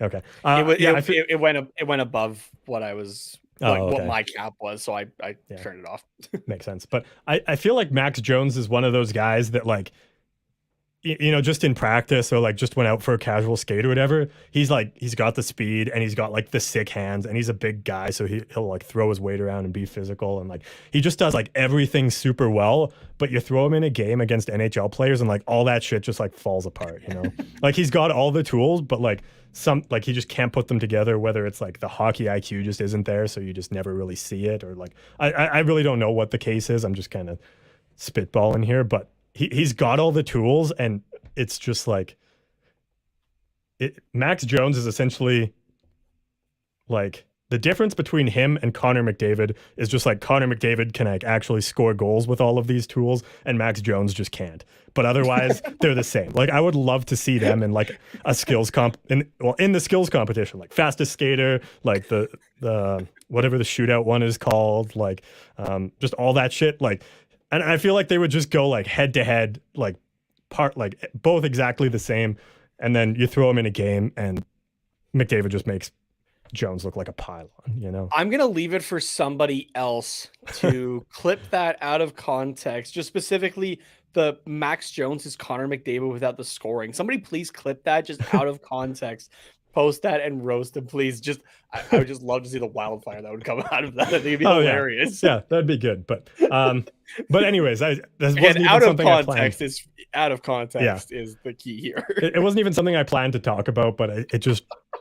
Okay. It went above what I was. What my cap was, so I turned it off. Makes sense. But I feel like Max Jones is one of those guys that like, you know, just in practice or like just went out for a casual skate or whatever, he's got the speed and he's got like the sick hands and he's a big guy, so he'll like throw his weight around and be physical, and like he just does like everything super well. But you throw him in a game against NHL players and like all that shit just like falls apart, you know? Like he's got all the tools, but like he just can't put them together, whether it's like the hockey IQ just isn't there, so you just never really see it, or like I really don't know what the case is. I'm just kind of spitballing here, but he's got all the tools, and it's just like Max Jones is essentially like the difference between him and Connor McDavid is just like Connor McDavid can like actually score goals with all of these tools, and Max Jones just can't. But otherwise, they're the same. Like I would love to see them in like a skills in the skills competition, like fastest skater, like the whatever the shootout one is called, like just all that shit. Like, and I feel like they would just go like head to head, like both exactly the same, and then you throw them in a game, and McDavid just makes Jones look like a pylon, you know? I'm going to leave it for somebody else to clip that out of context, just specifically the Max Jones is Connor McDavid without the scoring. Somebody please clip that just out of context. Post that and roast him, please. I would just love to see the wildfire that would come out of that. I think it'd be hilarious. Yeah, that'd be good. But anyways, this wasn't even out of something context is the key here. It wasn't even something I planned to talk about, but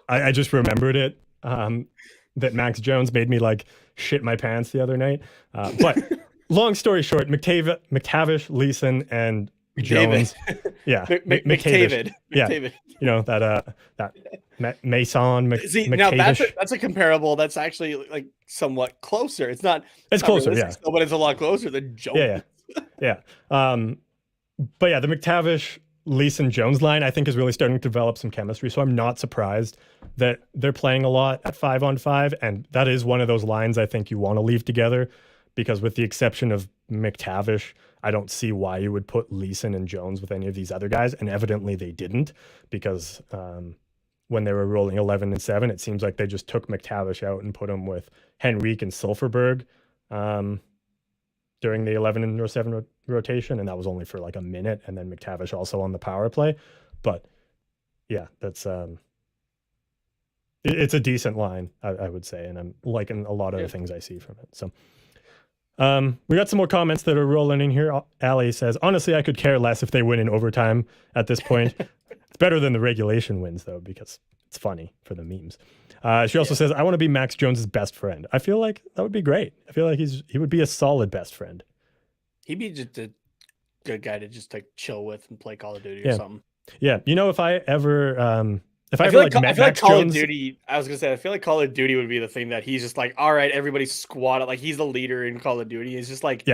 I just remembered it. That Max Jones made me like shit my pants the other night. But long story short, McTavish, Leeson, and Jones. Yeah, McTavish. Yeah, you know that Mason. See, now that's a comparable. That's actually like somewhat closer. It's not. It's closer, yeah. Still, but it's a lot closer than Jones. Yeah. But yeah, the McTavish Leeson Jones line, I think, is really starting to develop some chemistry. So I'm not surprised that they're playing a lot at 5-on-5. And that is one of those lines I think you want to leave together, because with the exception of McTavish, I don't see why you would put Leeson and Jones with any of these other guys. And evidently they didn't, because when they were rolling 11 and 7, it seems like they just took McTavish out and put him with Henrique and Silverberg during the 11 and 7 rotation, and that was only for like a minute, and then McTavish also on the power play. But yeah, that's it's a decent line, I would say, and I'm liking a lot of the things I see from it. So we got some more comments that are rolling in here. Ali says, honestly, I could care less if they win in overtime at this point. It's better than the regulation wins, though, because it's funny for the memes. She also says, I want to be Max Jones's best friend. I feel like that would be great. I feel like he would be a solid best friend. He'd be just a good guy to just like chill with and play Call of Duty or something. Yeah. You know, if I ever I feel like Call of Duty, I was gonna say, I feel like Call of Duty would be the thing that he's just like, all right, everybody squat it. Like he's the leader in Call of Duty. He's just like,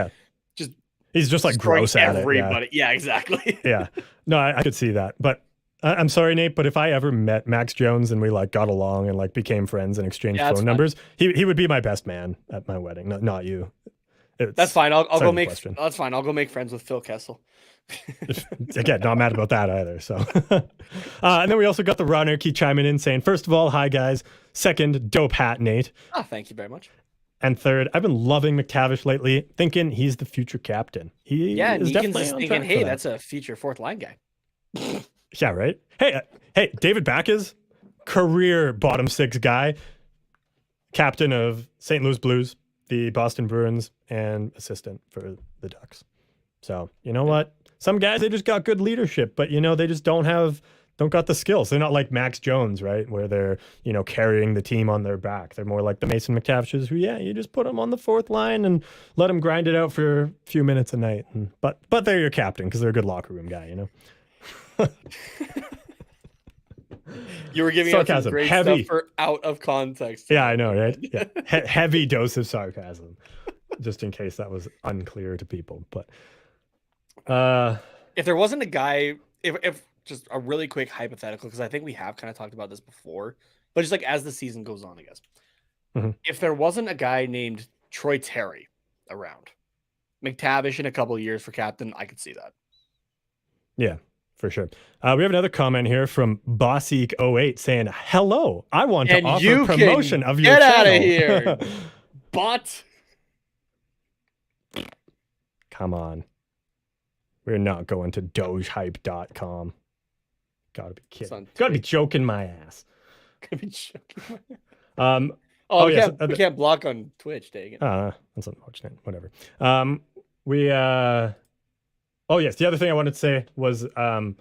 he's just like gross at everybody. Yeah, exactly. Yeah. No, I could see that. But I'm sorry, Nate, but if I ever met Max Jones and we like got along and like became friends and exchanged phone numbers, he would be my best man at my wedding. Not you. That's fine. I'll go make. That's fine. I'll go make friends with Phil Kessel. Again, not mad about that either. So, and then we also got the Ronarchy chiming in saying, first of all, hi guys. Second, dope hat, Nate. Thank you very much. And third, I've been loving McTavish lately, thinking he's the future captain. Is definitely just thinking, hey, that's a future fourth line guy. Yeah, right. Hey, David Backes, career bottom six guy, captain of St. Louis Blues, the Boston Bruins, and assistant for the Ducks. So you know what? Some guys, they just got good leadership, but they just don't got the skills. They're not like Max Jones, right? Where they're, carrying the team on their back. They're more like the Mason McTavishes who, you just put them on the fourth line and let them grind it out for a few minutes a night. But they're your captain because they're a good locker room guy, You were giving us some great stuff for out of context. Yeah, I know, right? Yeah. Heavy dose of sarcasm, just in case that was unclear to people. But if there wasn't a guy, if just a really quick hypothetical, because I think we have kind of talked about this before, but just like as the season goes on, I guess, if there wasn't a guy named Troy Terry around, McTavish in a couple of years for captain, I could see that. Yeah. For sure. We have another comment here from Bossiek08 saying, hello, I want to offer promotion of your channel. Get out of here. But come on. We're not going to dogehype.com. Gotta be kidding. Gotta be joking my ass. Gotta be joking my ass. We can't block on Twitch, dang it. That's unfortunate. Whatever. Oh, yes. The other thing I wanted to say was about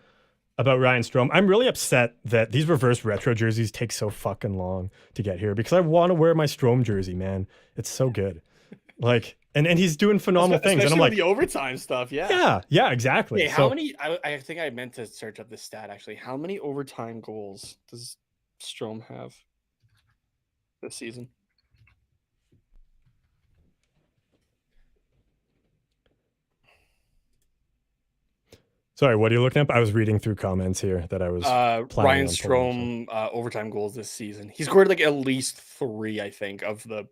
Ryan Strome. I'm really upset that these reverse retro jerseys take so fucking long to get here because I want to wear my Strome jersey, man. It's so good. Like, and he's doing phenomenal things. And I'm like, the overtime stuff. Yeah, exactly. Hey, how many? I think I meant to search up this stat actually. How many overtime goals does Strome have this season? Sorry, what are you looking up? I was reading through comments here that I was Ryan Strome overtime goals this season. He scored like at least 3, I think, of the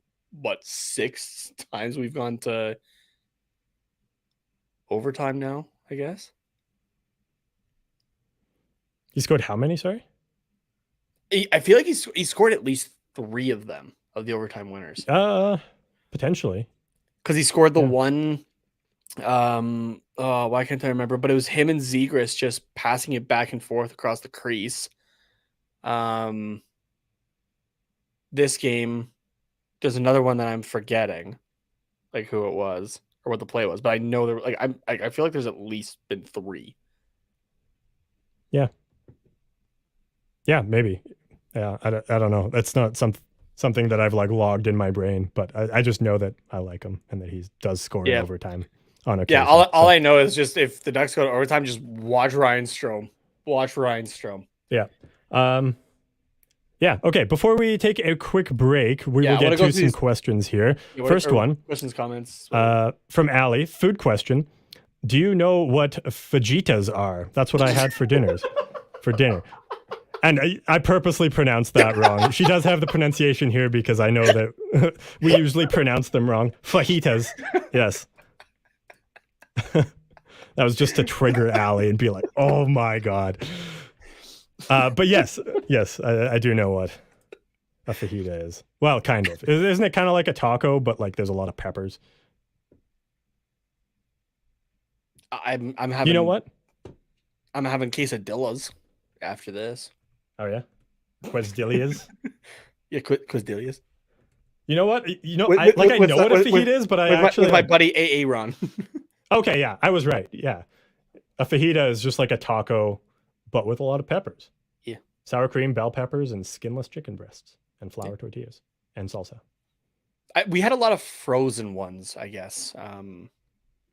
6 times we've gone to overtime now, I guess. He scored how many, sorry? I feel like he scored at least 3 of them, of the overtime winners. Potentially. Because he scored the one why can't I remember? But it was him and Zegras just passing it back and forth across the crease. This game, there's another one that I'm forgetting, like who it was or what the play was, but I know there. Like I feel like there's at least been 3. Yeah, maybe. Yeah, I don't know. That's not something that I've like logged in my brain, but I just know that I like him and that he does score in overtime. On occasion. Yeah, all I know is just if the Ducks go to overtime, just watch Ryan Strome. Watch Ryan Strome. Yeah. Okay. Before we take a quick break, we will get to some questions here. First one. Questions, comments. From Ali. Food question. do you know what fajitas are? That's what I had for dinner. And I purposely pronounced that wrong. She does have the pronunciation here because I know that we usually pronounce them wrong. Fajitas. Yes. That was just to trigger Allie and be like, oh my God. But yes, I do know what a fajita is. Well, kind of. Isn't it kind of like a taco, but like there's a lot of peppers? I'm having. You know what? I'm having quesadillas after this. Oh yeah, quesadillas. Yeah, quesadillas. You know what? I know what a fajita is, but with my buddy AA Ron. Okay, yeah, I was right. Yeah, a fajita is just like a taco, but with a lot of peppers. Yeah, sour cream, bell peppers, and skinless chicken breasts, and flour tortillas, and salsa. We had a lot of frozen ones, I guess, when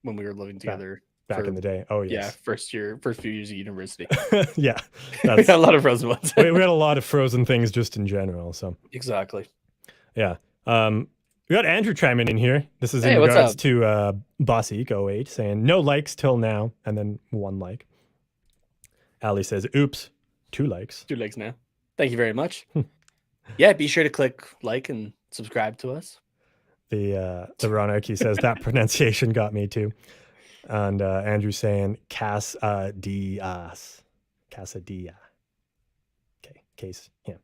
we were living together. Back in the day. Oh, yes. Yeah, first few years of university. Yeah. We had a lot of frozen ones. we had a lot of frozen things just in general. So exactly. Yeah. We got Andrew chiming in here. This is in regards to Bossy08 saying no likes till now, and then 1 like. Ali says, oops, 2 likes. 2 likes now. Thank you very much. Yeah, be sure to click like and subscribe to us. The Ronarchy says that pronunciation got me too. And Andrew saying Casadias. Casadilla. Okay, case, yeah.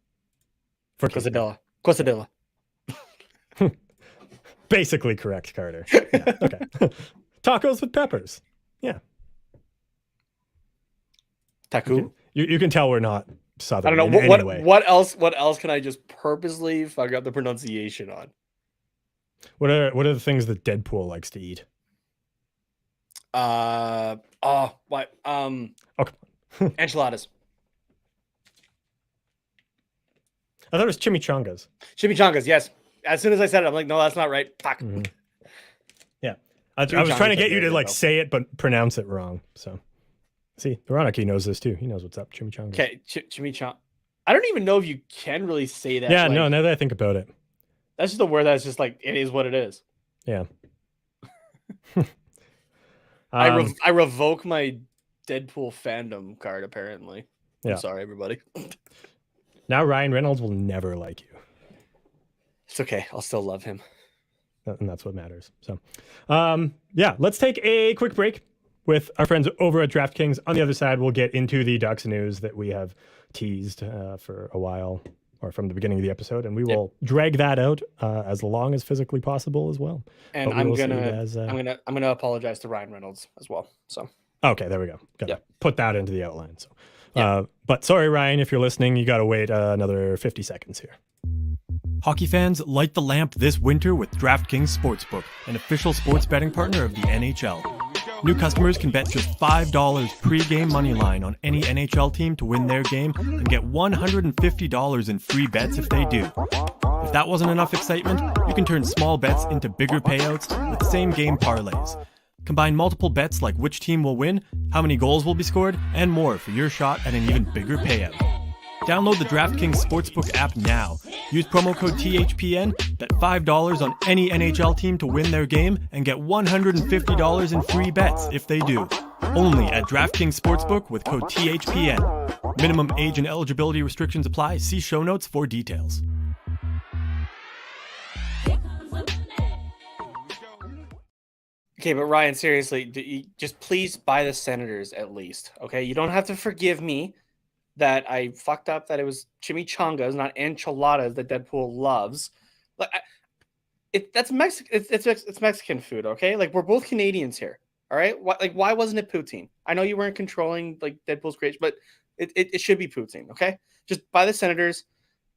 For Quesadilla. Basically correct, Carter. Yeah, okay. Tacos with peppers. Yeah. Taku. You can tell we're not Southern. I don't know what else can I just purposely fuck up the pronunciation on? What are the things that Deadpool likes to eat? What? Enchiladas. I thought it was chimichangas. Chimichangas, yes. As soon as I said it, I'm like, no, that's not right. Fuck. Mm-hmm. Yeah. I was trying to get you to like say it, but pronounce it wrong. So, see, Veronica knows this too. He knows what's up. Chimichangas. Okay, chimichanga. I don't even know if you can really say that. Yeah, no, now that I think about it. That's just a word that's just like, it is what it is. Yeah. I revoke my Deadpool fandom card, apparently. Yeah. I'm sorry, everybody. Now Ryan Reynolds will never like you. It's okay. I'll still love him. And that's what matters. So, yeah, let's take a quick break with our friends over at DraftKings. On the other side, we'll get into the Ducks news that we have teased for a while, or from the beginning of the episode, and we will drag that out as long as physically possible as well. And I'm gonna apologize to Ryan Reynolds as well. So okay, there we go. Gotta put that into the outline. So, but sorry, Ryan, if you're listening, you got to wait another 50 seconds here. Hockey fans, light the lamp this winter with DraftKings Sportsbook, an official sports betting partner of the NHL. New customers can bet just $5 pre-game money line on any NHL team to win their game and get $150 in free bets if they do. If that wasn't enough excitement, you can turn small bets into bigger payouts with same-game parlays. Combine multiple bets like which team will win, how many goals will be scored, and more for your shot at an even bigger payout. Download the DraftKings Sportsbook app now. Use promo code THPN, bet $5 on any NHL team to win their game, and get $150 in free bets if they do. Only at DraftKings Sportsbook with code THPN. Minimum age and eligibility restrictions apply. See show notes for details. Okay, but Ryan, seriously, just please buy the Senators at least. Okay, you don't have to forgive me that I fucked up that it was chimichangas, not enchiladas that Deadpool loves. Like, that's Mexican. It's Mexican food. Okay, like we're both Canadians here. All right, why wasn't it poutine? I know you weren't controlling like Deadpool's creation, but it should be poutine. Okay, just buy the Senators,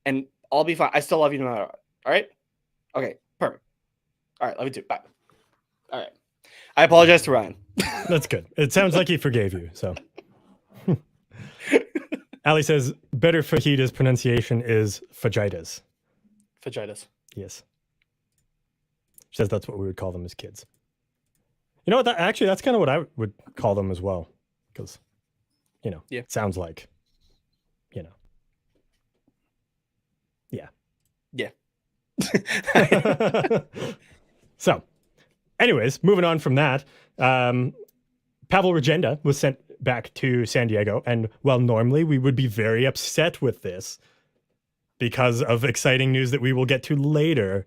and I'll be fine. I still love you no matter what. All right. Okay. Perfect. All right. Love you too. Bye. All right. I apologize to Ryan. That's good. It sounds like he forgave you. So, Ali says better fajitas pronunciation is fajitas. Fajitas. Yes. She says that's what we would call them as kids. You know what? That's kind of what I would call them as well, because, it sounds like, yeah. So, anyways, moving on from that. Pavel Regenda was sent back to San Diego, and while normally we would be very upset with this because of exciting news that we will get to later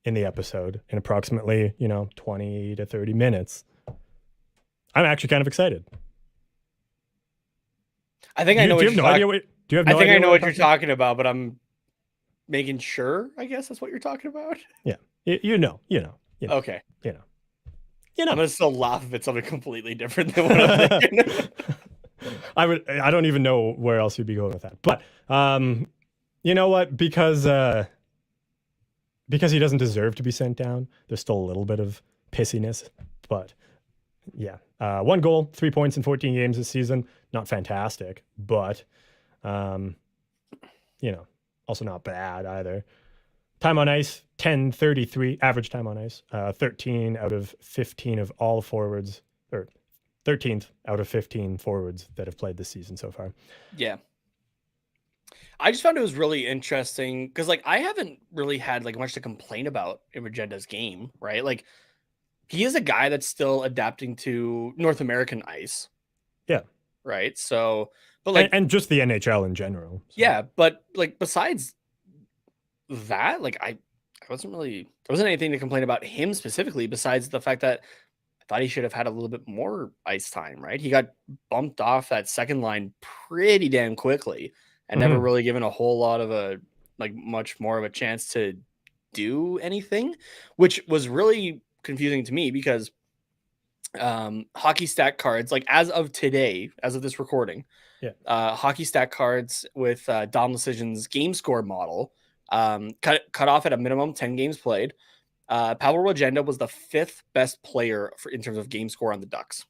in the episode in approximately 20 to 30 minutes, I'm actually kind of excited. I think I know. Do you have no idea what? Do you have no idea? I think I know what you're talking about, but I'm making sure. I guess that's what you're talking about. Yeah, you know. Okay. I'm gonna still laugh if it's something completely different than what I'm thinking. I don't even know where else you'd be going with that, but you know what? Because he doesn't deserve to be sent down, there's still a little bit of pissiness, but yeah. 1 goal, 3 points in 14 games this season. Not fantastic, but also not bad either. Time on ice, 10:33 average time on ice. 13 out of 15 of all forwards, or 13th out of 15 forwards that have played this season so far. Yeah. I just found it was really interesting because, like, I haven't really had like much to complain about in Regenda's game, right? Like, he is a guy that's still adapting to North American ice. Yeah. Right. So, but like, and just the NHL in general. So. Yeah, but like besides that, like there wasn't anything to complain about him specifically besides the fact that I thought he should have had a little bit more ice time, right? He got bumped off that second line pretty damn quickly and never really given a whole lot of much more of a chance to do anything, which was really confusing to me because hockey stat cards, like as of today, as of this recording, hockey stat cards with Dom Decision's game score model, cut off at a minimum 10 games played. Pavel Regenda was the 5th best player in terms of game score on the Ducks.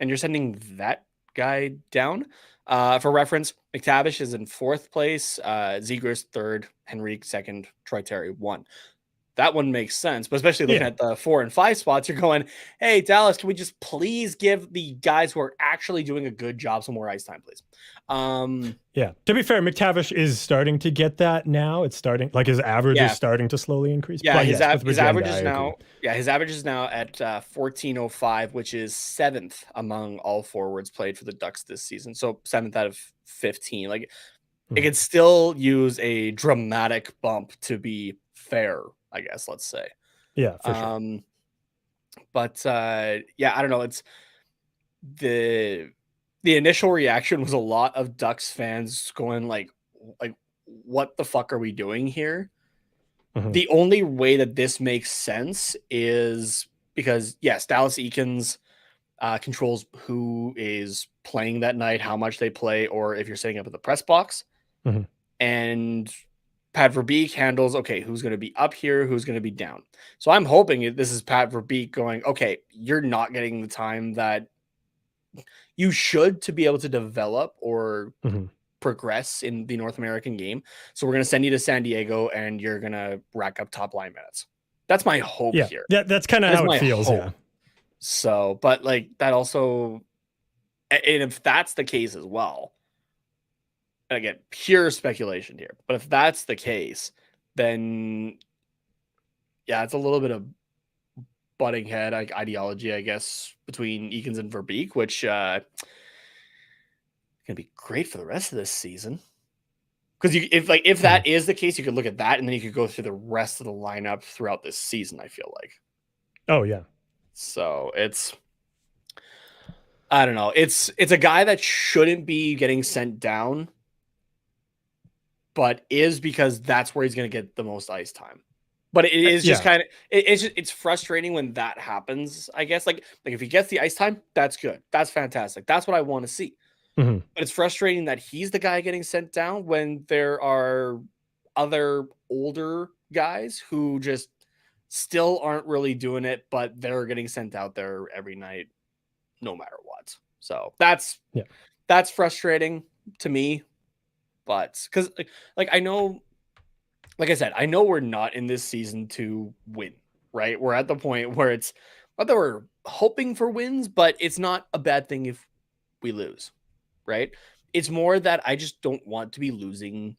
And you're sending that guy down? For reference, McTavish is in 4th place, Zegras 3rd, Henrique 2nd, Troy Terry 1. That one makes sense, but especially looking at the 4 and 5 spots, you're going, hey, Dallas, can we just please give the guys who are actually doing a good job some more ice time, please? Yeah. To be fair, McTavish is starting to get that now. It's starting, like his average is starting to slowly increase. Yeah, his average is now. Yeah, his average is now at 1405, which is 7th among all forwards played for the Ducks this season. So 7th out of 15. Like it could still use a dramatic bump to be fair, I guess, let's say. Yeah, for sure. But yeah, I don't know. It's the initial reaction was a lot of Ducks fans going like, what the fuck are we doing here? The only way that this makes sense is because, yes, Dallas Eakins controls who is playing that night, how much they play, or if you're setting up at the press box. And Pat Verbeek handles, okay, who's going to be up here, who's going to be down. So I'm hoping this is Pat Verbeek going, okay, you're not getting the time that you should to be able to develop or progress in the North American game. So we're going to send you to San Diego and you're going to rack up top line minutes. That's my hope here. Yeah, that's kind of how it feels, yeah. So, but like that also, and if that's the case as well, and again, pure speculation here, but if that's the case, then yeah, it's a little bit of butting head ideology, I guess, between Eakins and Verbeek, which gonna be great for the rest of this season. Because if that is the case, you could look at that and then you could go through the rest of the lineup throughout this season, I feel like. Oh yeah. So I don't know. It's a guy that shouldn't be getting sent down, but is because that's where he's going to get the most ice time. But it is just kind of it's frustrating when that happens, I guess. Like if he gets the ice time, that's good. That's fantastic. That's what I want to see. But it's frustrating that he's the guy getting sent down when there are other older guys who just still aren't really doing it, but they're getting sent out there every night, no matter what. So that's frustrating to me. But because like I know, like I said, I know we're not in this season to win, right? We're at the point where it's not that we're hoping for wins, but it's not a bad thing if we lose, right? It's more that I just don't want to be losing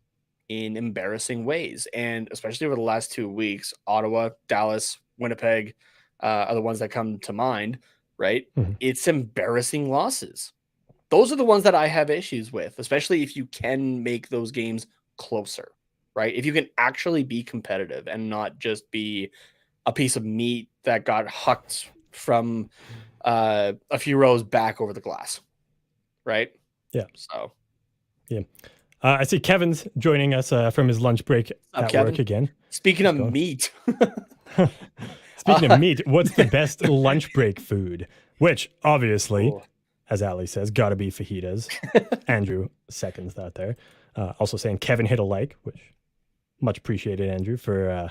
in embarrassing ways. And especially over the last 2 weeks, Ottawa, Dallas, Winnipeg are the ones that come to mind. right? Mm-hmm. It's embarrassing losses. Those are the ones that I have issues with, especially if you can make those games closer, right? If you can actually be competitive and not just be a piece of meat that got hucked from a few rows back over the glass, right? Yeah. So, yeah. I see Kevin's joining us from his lunch break at Kevin? work again. Speaking of meat. Speaking of meat, what's the best lunch break food? Which, obviously, as Ali says, gotta be fajitas. Andrew seconds that there. Also saying Kevin hit a like, which much appreciated, Andrew, for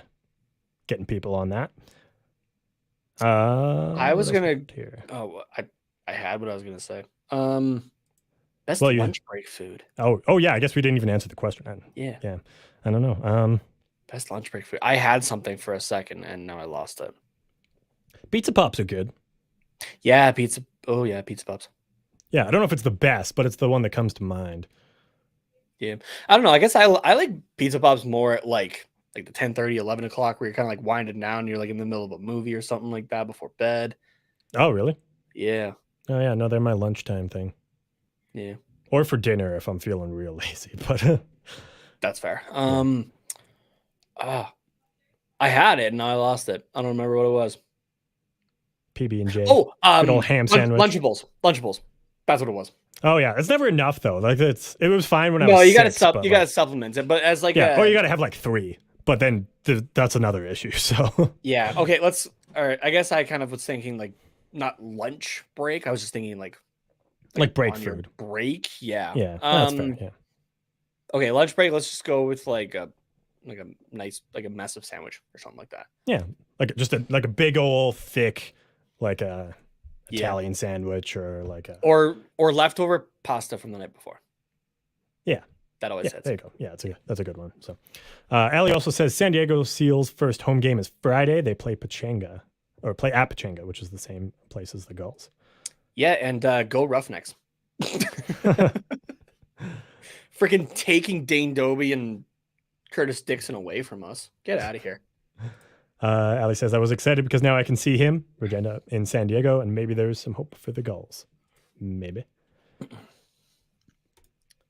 getting people on that. I was gonna. Oh, I had what I was gonna say. Best lunch break food. Oh yeah. I guess we didn't even answer the question. Yeah. I don't know. Best lunch break food. I had something for a second and now I lost it. Pizza Pops are good. Yeah, pizza. Oh yeah, Pizza Pops. Yeah, I don't know if it's the best, but it's the one that comes to mind. Yeah, I don't know. I guess I like Pizza Pops more at like the 10:30, 11 o'clock where you're kind of like winding down. You're like in the middle of a movie or something like that before bed. Oh really? Yeah. Oh yeah, no, they're my lunchtime thing. Yeah. Or for dinner if I'm feeling real lazy, but that's fair. I had it and I lost it. I don't remember what it was. PB&J. Oh, good old ham sandwich. Lunchables. That's what it was. Oh yeah, it's never enough though. Like it was fine when I was. No, you got to supplement it, but as like or you got to have like 3. But then that's another issue. So yeah, okay, all right. I guess I kind of was thinking like not lunch break. I was just thinking like break food. Break, yeah. Yeah, that's fair. Yeah. Okay, lunch break. Let's just go with like a nice like a massive sandwich or something like that. Yeah, like just a big old thick like a Italian sandwich or like a or leftover pasta from the night before. Yeah. That always hits. There you go. Yeah, that's a good one. So, Ali also says San Diego Seals' first home game is Friday. They play Pechanga play at Pechanga, which is the same place as the Gulls. Yeah, and go Roughnecks. Freaking taking Dane Dobie and Curtis Dixon away from us. Get out of here. Ali says, I was excited because now I can see him, Regina, in San Diego, and maybe there's some hope for the Gulls. Maybe.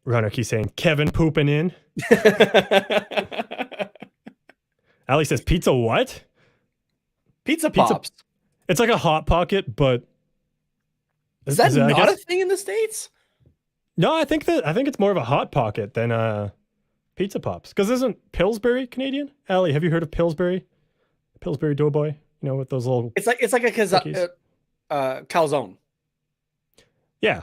Runner keeps saying, Kevin pooping in. Ali says, pizza what? Pizza Pops. It's like a Hot Pocket, but... Is that not a thing in the States? No, I think it's more of a Hot Pocket than Pizza Pops. Because isn't Pillsbury Canadian? Ali, have you heard of Pillsbury? Pillsbury Doughboy? You know, with those little... It's like a calzone. Yeah.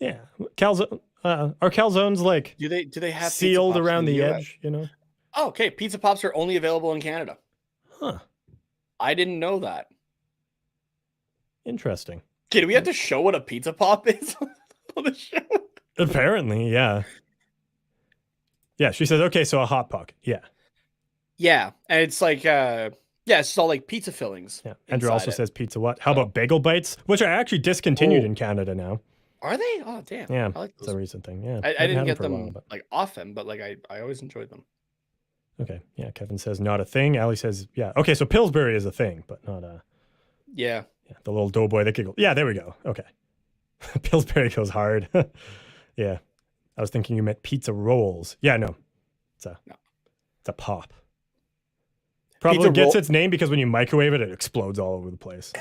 Yeah. Calzone... are calzones like... Do they have sealed around the edge, you know? Oh, okay. Pizza Pops are only available in Canada. Huh. I didn't know that. Interesting. Okay, do we have to show what a Pizza Pop is on the show? Apparently, yeah. Yeah, she says, okay, so a Hot Pocket. Yeah. Yeah, and it's like, it's just all like pizza fillings. Yeah. Andrew also says pizza what? How about bagel bites? Which are actually discontinued in Canada now. Are they? Oh, damn. Yeah, I like those. It's a recent thing. Yeah. I didn't get them like often, but like I always enjoyed them. Okay. Yeah. Kevin says not a thing. Ali says, yeah. Okay. So Pillsbury is a thing, but not a. Yeah. The little doughboy that could go. Yeah. There we go. Okay. Pillsbury goes hard. Yeah. I was thinking you meant pizza rolls. Yeah. No. It's a pop. Probably gets its name because when you microwave it, it explodes all over the place.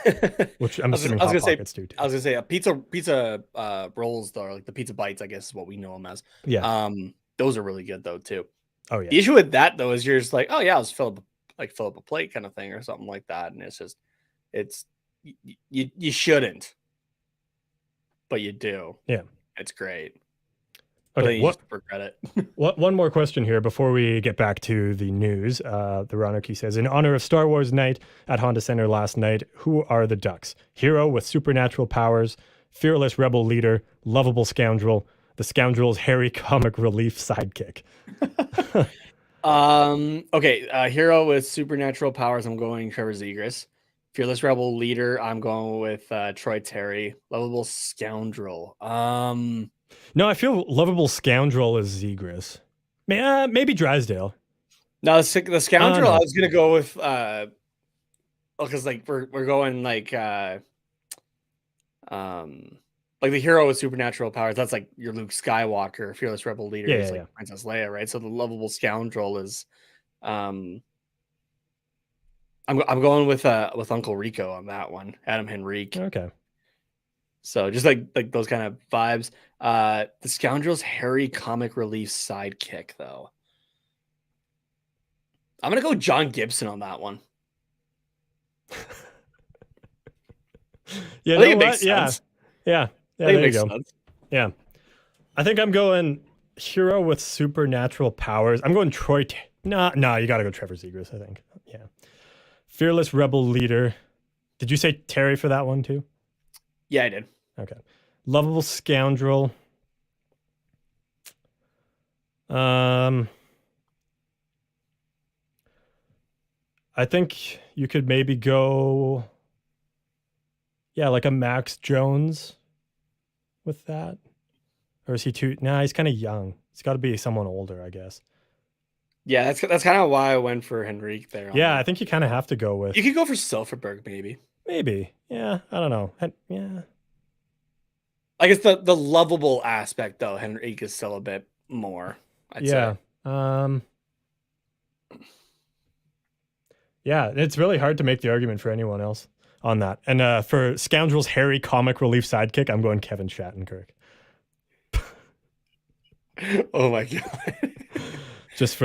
Which I'm assuming Hot Pockets do too. I was gonna say a pizza rolls though, like the pizza bites, I guess is what we know them as. Yeah. Those are really good though too. Oh yeah. The issue with that though is you're just like, oh yeah, I'll just fill up a plate kind of thing or something like that, and it's you shouldn't, but you do. Yeah. It's great. Okay, just regret it. One more question here before we get back to the news. The Ronarchy says, in honor of Star Wars Night at Honda Center last night, who are the Ducks? Hero with supernatural powers, fearless rebel leader, lovable scoundrel, the scoundrel's hairy comic relief sidekick. Okay, hero with supernatural powers, I'm going Trevor Zegras. Fearless rebel leader, I'm going with Troy Terry. Lovable scoundrel. No, I feel lovable scoundrel is Zegras. Maybe Drysdale. No, the scoundrel. I was gonna go with because like we're going like Like the hero with supernatural powers, that's like your Luke Skywalker, fearless rebel leader is like Princess Leia, right? So the lovable scoundrel is I'm going with Uncle Rico on that one, Adam Henrique. Okay. So just like those kind of vibes. The scoundrel's hairy comic relief sidekick, though. I'm gonna go John Gibson on that one. You know what? Yeah. There you go. Sense. Yeah, I think I'm going hero with supernatural powers. I'm going Troy. No, you got to go Trevor Zegras, I think. Yeah. Fearless rebel leader. Did you say Terry for that one too? Yeah, I did. Okay. Lovable scoundrel. I think you could maybe go, like a Max Jones with that. Or is he too? Nah, he's kind of young. It's got to be someone older, I guess. Yeah, that's kind of why I went for Henrique there. Yeah, I think you kind of have to go with. You could go for Silverberg, maybe. Maybe. Yeah, I don't know. Yeah. I guess the lovable aspect, though, Henrique is still a bit more, I'd say. Yeah, it's really hard to make the argument for anyone else on that. And for Scoundrel's hairy comic relief sidekick, I'm going Kevin Shattenkirk. Oh my god. Just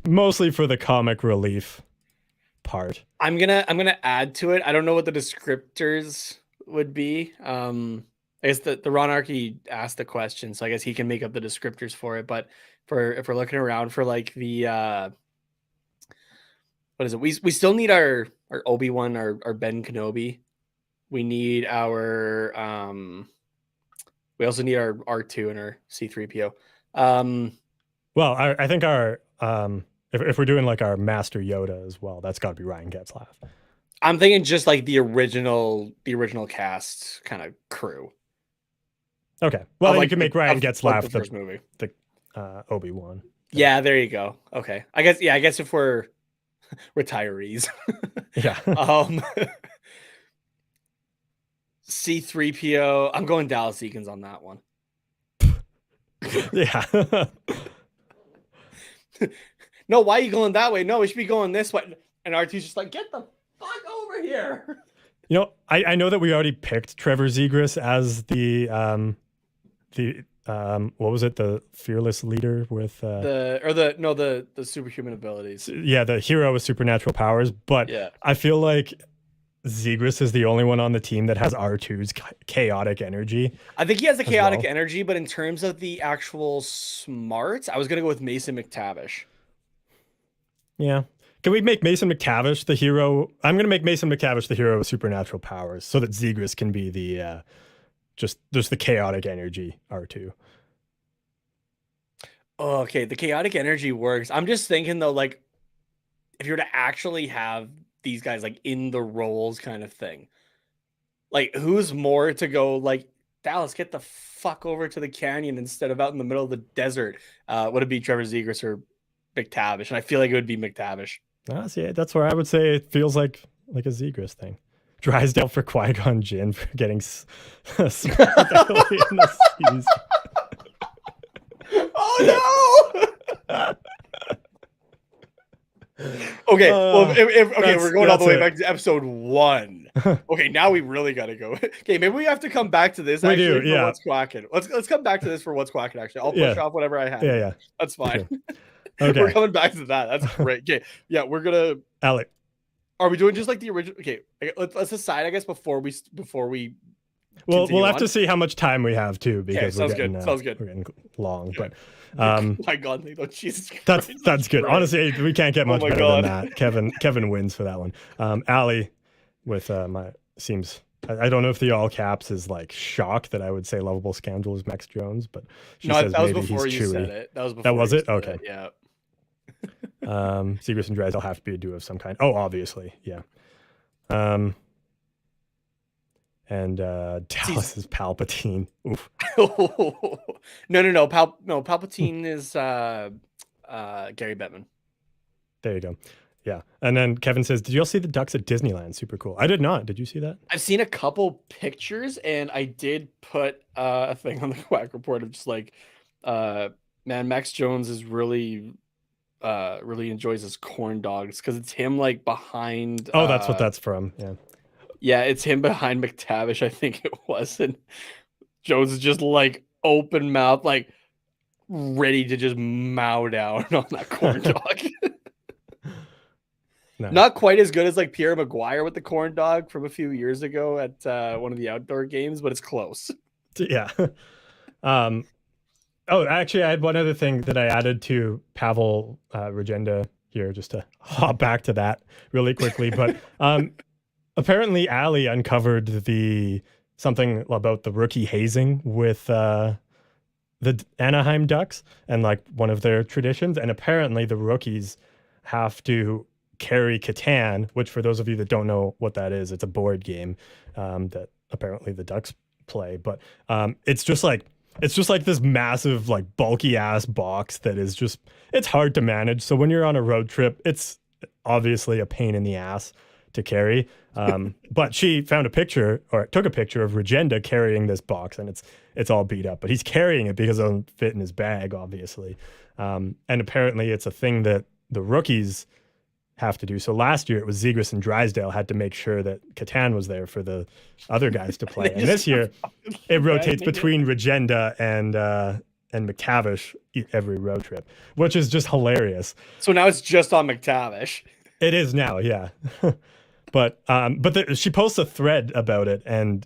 mostly for the comic relief part. I'm gonna add to it. I don't know what the descriptors would be. I guess the Ronarchy asked the question, so I guess he can make up the descriptors for it. But if we're looking around for like the what is it? We still need our Obi-Wan, our Ben Kenobi. We need our we also need our R2 and our C-3PO. Well, I think our if we're doing like our Master Yoda as well, that's got to be Ryan Getzlaf. I'm thinking just like the original cast kind of crew. Okay. Well, then you can make Ryan Getzlaf the first movie, the Obi-Wan. Yeah, there you go. Okay. I guess if we're retirees. Yeah. C-3PO. I'm going Dallas Eakins on that one. Yeah. No, why are you going that way? No, we should be going this way. And R2's just like, get the fuck over here. You know, I know that we already picked Trevor Zegras as the what was it? The fearless leader with the superhuman abilities. Yeah, the hero with supernatural powers. But yeah. I feel like Zegras is the only one on the team that has R2's chaotic energy. I think he has the chaotic energy, but in terms of the actual smarts, I was gonna go with Mason McTavish. Yeah. Can we make Mason McTavish the hero? I'm going to make Mason McTavish the hero with supernatural powers so that Zegras can be the just the chaotic energy R2. Okay, the chaotic energy works. I'm just thinking though, like if you were to actually have these guys like in the roles kind of thing, like who's more to go like Dallas, get the fuck over to the canyon instead of out in the middle of the desert? Would it be Trevor Zegras or McTavish? And I feel like it would be McTavish. See, that's where I would say it feels like a Zegras thing. Drysdale for Qui-Gon Jinn for getting smacked in the seas. Oh no! Okay, well, we're going all the way back to episode 1. Okay, now we really got to go. Okay, maybe we have to come back to this. We do, yeah. What's quacking? Let's come back to this for what's quacking. Actually, I'll push off whatever I have. Yeah. That's fine. Okay. We're coming back to that. That's great. Okay, yeah, we're gonna. Alec, are we doing just like the original? Okay, let's decide. I guess before we. Well, we'll have to see how much time we have too, because sounds good. We're getting long, but my God, no, Jesus Christ. That's good. Right. Honestly, we can't get much better than that. Kevin wins for that one. Ali with seems. I don't know if the all caps is like shock that I would say lovable scoundrel is Max Jones, but she says that was maybe before he's you Chewy. said it. That was before. That was it. Okay. It. Yeah. Zegras and Drysdale have to be a duo of some kind. Oh, obviously, yeah. And Dallas is Palpatine. Oof. No. Palpatine is Gary Bettman. There you go. Yeah. And then Kevin says, "Did you all see the ducks at Disneyland? Super cool." I did not. Did you see that? I've seen a couple pictures, and I did put a thing on the Quack Report of just like, man, Max Jones is really enjoys his corn dogs because it's him like behind. Oh, that's what that's from. Yeah. Yeah, it's him behind McTavish, I think it was, and Jones is just like open mouth, like ready to just mow down on that corn dog. Nice. Not quite as good as like Pierre Maguire with the corn dog from a few years ago at one of the outdoor games, but it's close. Yeah. Oh, actually, I had one other thing that I added to Pavel Regenda here, just to hop back to that really quickly. But apparently, Ali uncovered the something about the rookie hazing with the Anaheim Ducks and like one of their traditions. And apparently, the rookies have to carry Catan, which for those of you that don't know what that is, it's a board game that apparently the Ducks play. But it's just like this massive, like bulky ass box that is just, it's hard to manage. So when you're on a road trip, it's obviously a pain in the ass to carry. But she found a picture, or took a picture of Regenda carrying this box, and it's all beat up, but he's carrying it because it doesn't fit in his bag, obviously. And apparently it's a thing that the rookies have to do. So last year it was Zegras and Drysdale had to make sure that Catan was there for the other guys to play. And this year it rotates between Regenda and McTavish every road trip, which is just hilarious. So now it's just on McTavish. It is now, yeah. But she posts a thread about it, and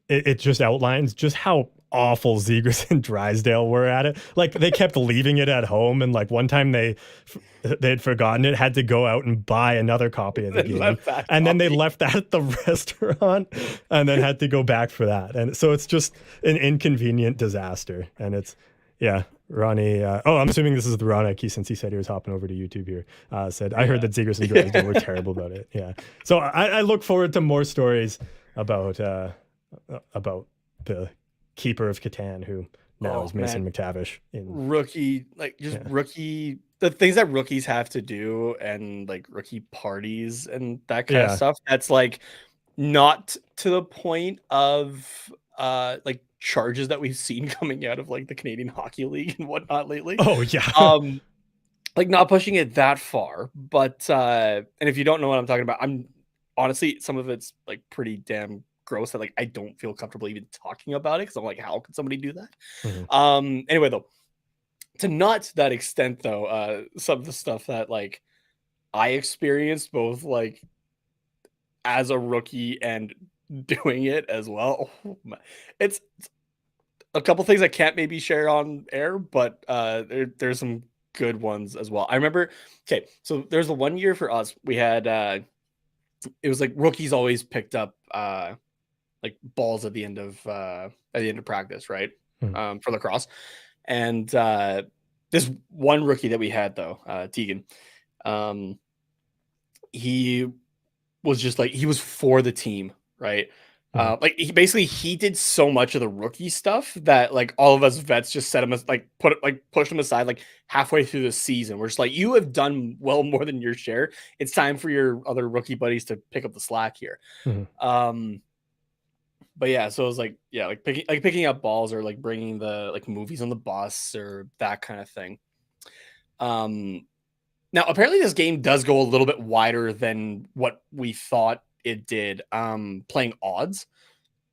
it just outlines just how awful Zegras and Drysdale were at it. Like they kept leaving it at home, and like one time they'd forgotten it, had to go out and buy another copy of the game, and then they left that at the restaurant, and then had to go back for that. And so it's just an inconvenient disaster. And it's Ronnie. I'm assuming this is the Ronnie, since he said he was hopping over to YouTube here. Said I heard that Zegras and Drysdale were terrible about it. Yeah. So I look forward to more stories about the keeper of Catan, who now is Mason McTavish. Rookie, the things that rookies have to do, and like rookie parties and that kind of stuff. That's like not to the point of like charges that we've seen coming out of like the Canadian Hockey League and whatnot lately. Oh yeah. Like not pushing it that far, but and if you don't know what I'm talking about, I'm honestly, some of it's like pretty damn gross that like I don't feel comfortable even talking about it, because I'm like, how could somebody do that? Mm-hmm. Anyway, though, to not that extent though, some of the stuff that like I experienced both like as a rookie and doing it as well. It's a couple things I can't maybe share on air, but there's some good ones as well. I remember, okay, so there's the 1 year for us, we had it was like rookies always picked up like balls at the end of practice, right? For lacrosse. And this one rookie that we had though, Tegan, he was just like, he was for the team, right? Like he did so much of the rookie stuff that like all of us vets just set him as like push him aside like halfway through the season. We're just like, you have done well more than your share. It's time for your other rookie buddies to pick up the slack here. But yeah, so it was like, yeah, like picking up balls, or like bringing the like movies on the bus or that kind of thing. Now apparently this game does go a little bit wider than what we thought it did, playing odds.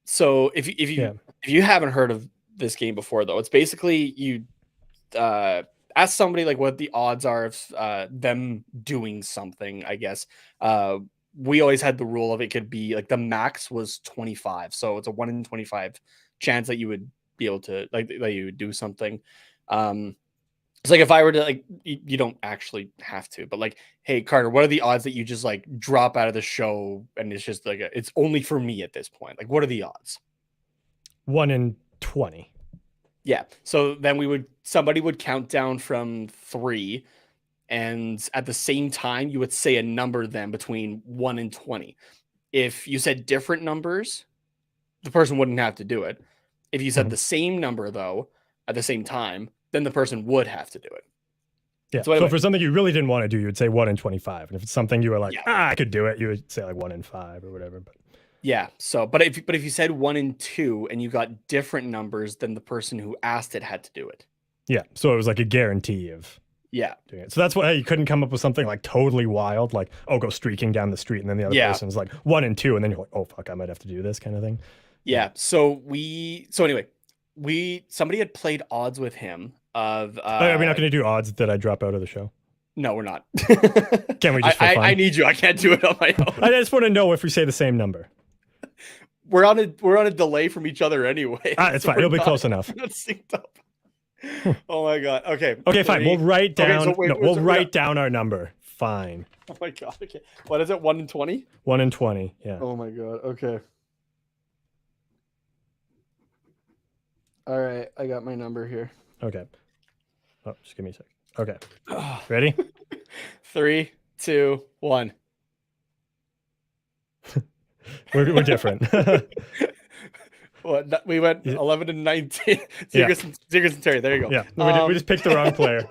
So if you haven't heard of this game before though, it's basically you ask somebody like what the odds are of them doing something, I guess. We always had the rule of it could be like the max was 25. So it's a 1 in 25 chance that you would be able to like that you would do something. It's like if I were to like, you don't actually have to, but like, hey Carter, what are the odds that you just like drop out of the show and it's just like it's only for me at this point? Like, what are the odds? 1 in 20. Yeah. So then somebody would count down from 3, and at the same time you would say a number then between 1 and 20. If you said different numbers, the person wouldn't have to do it. If you said the same number though at the same time, then the person would have to do it. Yeah. So for something you really didn't want to do, you would say 1 in 25. And if it's something you were like, I could do it, you would say like 1 in 5 or whatever. But yeah. So, but if you said 1 in 2 and you got different numbers than the person who asked it had to do it. Yeah. So it was like a guarantee of doing it. So that's why you couldn't come up with something like totally wild, like, oh, go streaking down the street. And then the other person's like 1 in 2. And then you're like, oh, fuck, I might have to do this kind of thing. Yeah. So anyway, somebody had played odds with him of. Are we not going to do odds that I drop out of the show? No, we're not. Can we just for fun? I need you. I can't do it on my own. I just want to know if we say the same number. We're on a delay from each other anyway. It's fine. It'll be close enough. We're not synced up. Oh my god. Okay. Okay, fine. We'll write down. We'll write down our number. Fine. Oh my god. Okay. What is it? 1 in 20? 1 in 20. Yeah. Oh my god. Okay. All right. I got my number here. Okay. Oh, just give me a sec. Okay. Ready? 3, 2, 1. We're different. What we went 11 and 19. Zegers and Terry. There you go. Yeah. We just picked the wrong player.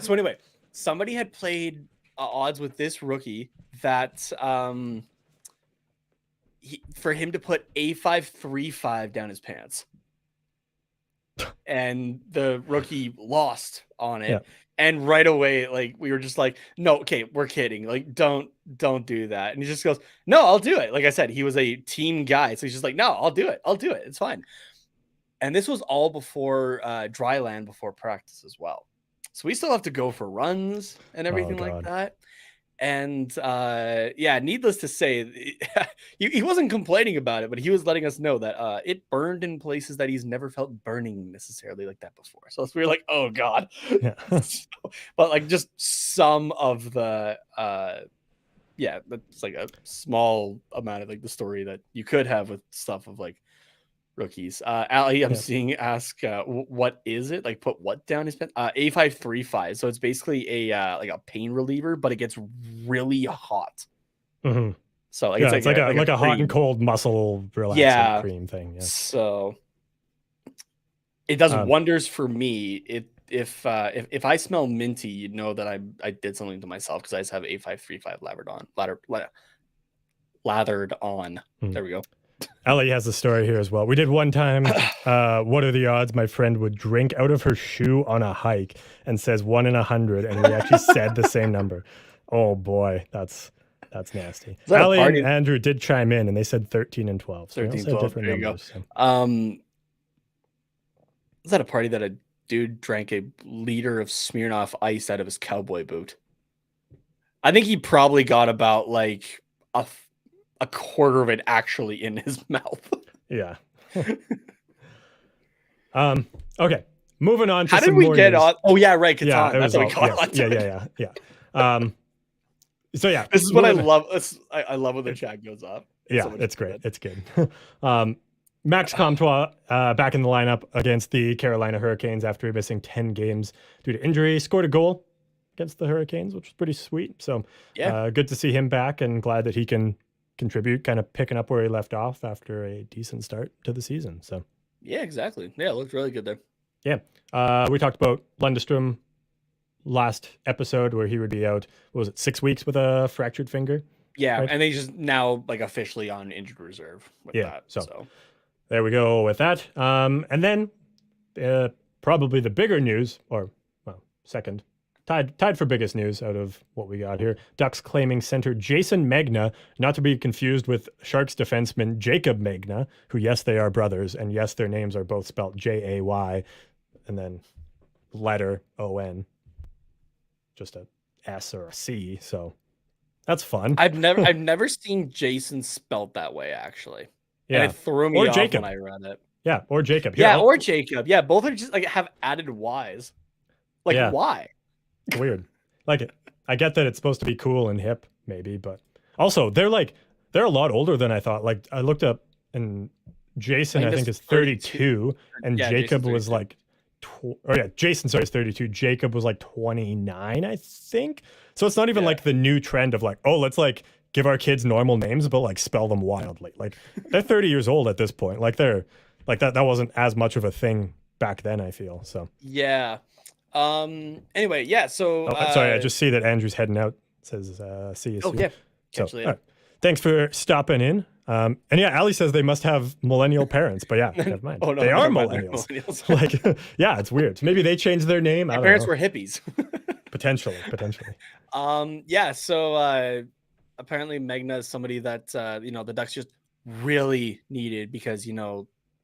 So anyway, somebody had played odds with this rookie that for him to put A535 down his pants. And the rookie lost on it. Yeah. And right away, like, we were just like, no, okay, we're kidding. Like, don't do that. And he just goes, no, I'll do it. Like I said, he was a team guy. So he's just like, no, I'll do it. I'll do it. It's fine. And this was all before dry land, before practice as well. So we still have to go for runs and everything like that. And needless to say, he wasn't complaining about it, but he was letting us know that it burned in places that he's never felt burning necessarily like that before. So we were like, oh god. Yeah. But like just some of the that's like a small amount of like the story that you could have with stuff of like rookies. Ali, I'm seeing ask what is it? Like put what down his pen? A535. So it's basically a like a pain reliever, but it gets really hot. Mm-hmm. So like it's like a hot and cold muscle relaxing cream thing. Yeah. So it does wonders for me. If I smell minty, you'd know that I did something to myself because I just have A535 lathered on. There we go. Ellie has a story here as well. We did one time, what are the odds my friend would drink out of her shoe on a hike, and says 1 in 100, and we actually said the same number. Oh boy, that's nasty. Ellie and Andrew did chime in, and they said 13 and 12. So 13, 12, different there numbers, you go. So. Was that a party that a dude drank a liter of Smirnoff Ice out of his cowboy boot? I think he probably got about like a quarter of it actually in his mouth. Yeah. Okay. Moving on to how did we get news. On? Oh yeah, right. Catan. That's what we call it. Yeah. So yeah. This is what I love. I love when the chat goes up. Yeah, it's great. It's good. Max Comtois back in the lineup against the Carolina Hurricanes after missing 10 games due to injury. Scored a goal against the Hurricanes, which was pretty sweet. So good to see him back, and glad that he can contribute, kind of picking up where he left off after a decent start to the season. So yeah, exactly. Yeah, it looked really good there. Yeah. We talked about Lundestrom last episode where he would be out, what was it, 6 weeks with a fractured finger? Yeah, right? And they just now like officially on injured reserve with that. So there we go with that. And then probably the bigger news, or second, tied for biggest news out of what we got here. Ducks claiming center Jayson Megna, not to be confused with Sharks defenseman Jacob Megna, who, yes, they are brothers, and yes, their names are both spelled Jay and then letter O-N, just a S or a C. So that's fun. I've never seen Jason spelled that way, actually. Yeah, and it threw me off Jacob. When I read it. Yeah, or Jacob. Here, or Jacob. Yeah, both are just like have added Y's. Like why? Weird. Like it. I get that it's supposed to be cool and hip, maybe, but also they're a lot older than I thought. Like I looked up, and Jason I think is 32, and Jacob was like, Jason is 32. Jacob was like 29, I think. So it's not even like the new trend of like, oh, let's like give our kids normal names, but like spell them wildly. Like they're 30 years old at this point. Like they're like that wasn't as much of a thing back then, I feel. So yeah. Anyway, yeah. So, sorry, I just see that Andrew's heading out. It says, see you soon. yeah. So, thanks for stopping in. And yeah, Ali says they must have millennial parents, but yeah, never mind. Oh, no, they are millennials. Like, yeah, it's weird. Maybe they changed their name. My parents were hippies. Potentially. Yeah. So, apparently Megna is somebody that, the Ducks just really needed because,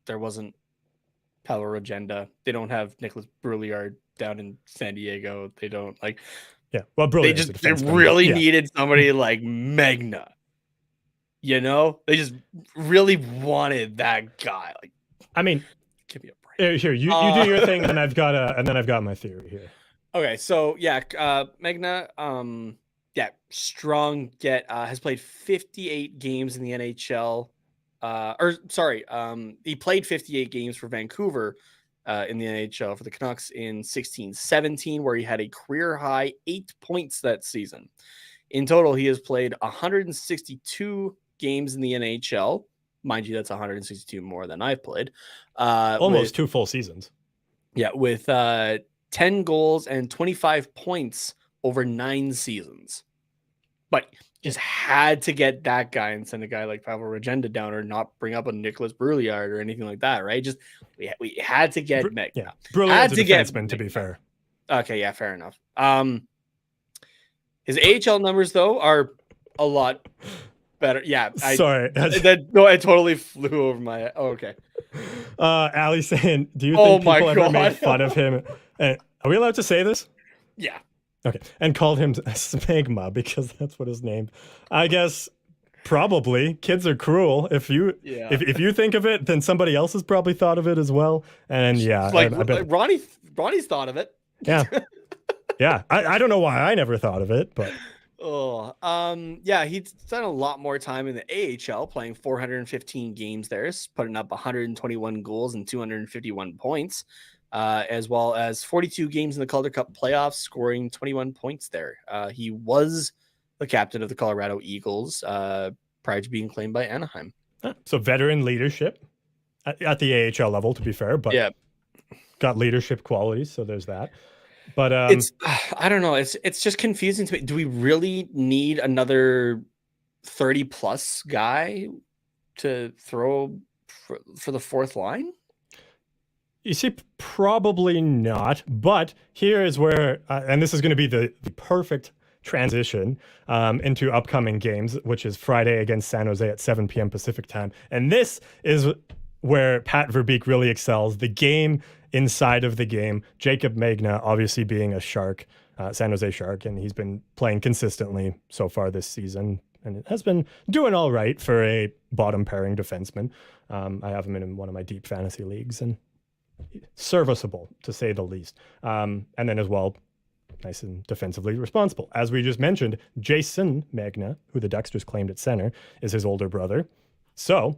there wasn't Power Agenda. They don't have Nicholas Brouillard down in San Diego. They don't yeah. Well, Brouillard they really needed somebody like Megna. They just really wanted that guy. Like, I mean, give me a break. Here, you do your thing, and I've got my theory here. Okay, so yeah, Megna, strong get has played 58 games in the NHL. He played 58 games for Vancouver in the NHL for the Canucks in 16-17, where he had a career high 8 points that season. In total, he has played 162 games in the NHL. Mind you, that's 162 more than I've played. Almost 2 full seasons. Yeah, with 10 goals and 25 points over 9 seasons. But just had to get that guy and send a guy like Pavel Regenda down, or not bring up a Nicholas Brouillard or anything like that, right? Just we had to get Megna. Yeah, Brouillard's a defenseman, to be fair. Okay, yeah, fair enough. His AHL numbers though are a lot better. Yeah, sorry. I totally flew over my. Oh, okay. Ali saying, "Do you think people ever made fun of him?" Are we allowed to say this? Yeah. Okay, and called him Smegma because that's what his name. I guess probably kids are cruel. If you think of it, then somebody else has probably thought of it as well. And yeah, I bet Ronnie's thought of it. Yeah, yeah. I don't know why I never thought of it, but he's done a lot more time in the AHL, playing 415 games there, putting up 121 goals and 251 points. As well as 42 games in the Calder Cup playoffs, scoring 21 points there. He was the captain of the Colorado Eagles prior to being claimed by Anaheim. So veteran leadership at the AHL level, to be fair, but got leadership qualities. So there's that. But I don't know. It's just confusing to me. Do we really need another 30+ guy to throw for the fourth line? You see, probably not. But here is where, and this is going to be the perfect transition into upcoming games, which is Friday against San Jose at 7 p.m. Pacific time. And this is where Pat Verbeek really excels. The game inside of the game. Jayson Megna, obviously being a Shark, San Jose Shark, and he's been playing consistently so far this season. And it has been doing all right for a bottom pairing defenseman. I have him in one of my deep fantasy leagues, and serviceable to say the least. And then as well, nice and defensively responsible. As we just mentioned, Jayson Megna, who the Ducks just claimed at center, is his older brother. So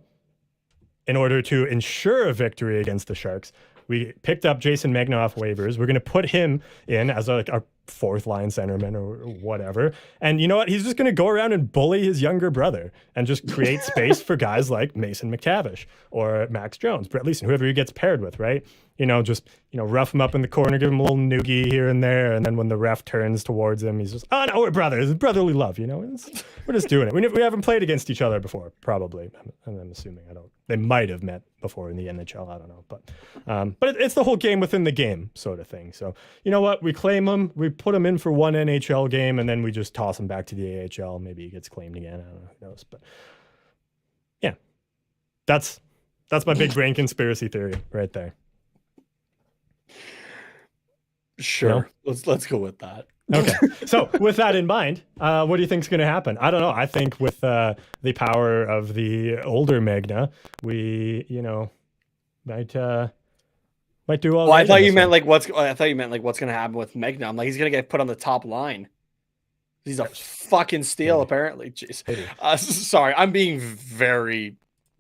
in order to ensure a victory against the Sharks, we picked up Jayson Megna off waivers. We're going to put him in as our fourth line centerman or whatever. And you know what? He's just going to go around and bully his younger brother and just create space for guys like Mason McTavish or Max Jones, Brett Leeson, whoever he gets paired with, right? Just rough him up in the corner, give him a little noogie here and there. And then when the ref turns towards him, he's just, oh no, we're brothers. It's brotherly love, we're just doing it. We haven't played against each other before, probably. I'm assuming they might have met before in the NHL. I don't know. But it's the whole game within the game sort of thing. So you know what? We claim him. We put him in for one NHL game, and then we just toss him back to the AHL. Maybe he gets claimed again. I don't know. Who knows? But yeah, that's my big brain conspiracy theory right there. Sure. Let's go with that. Okay. So with that in mind, what do you think is going to happen? I don't know. I think with the power of the older Megna, we, might do all. Well, I thought you meant like what's going to happen with Megna. I'm like, he's going to get put on the top line. He's a fucking steal, apparently. Jeez. Sorry, I'm being very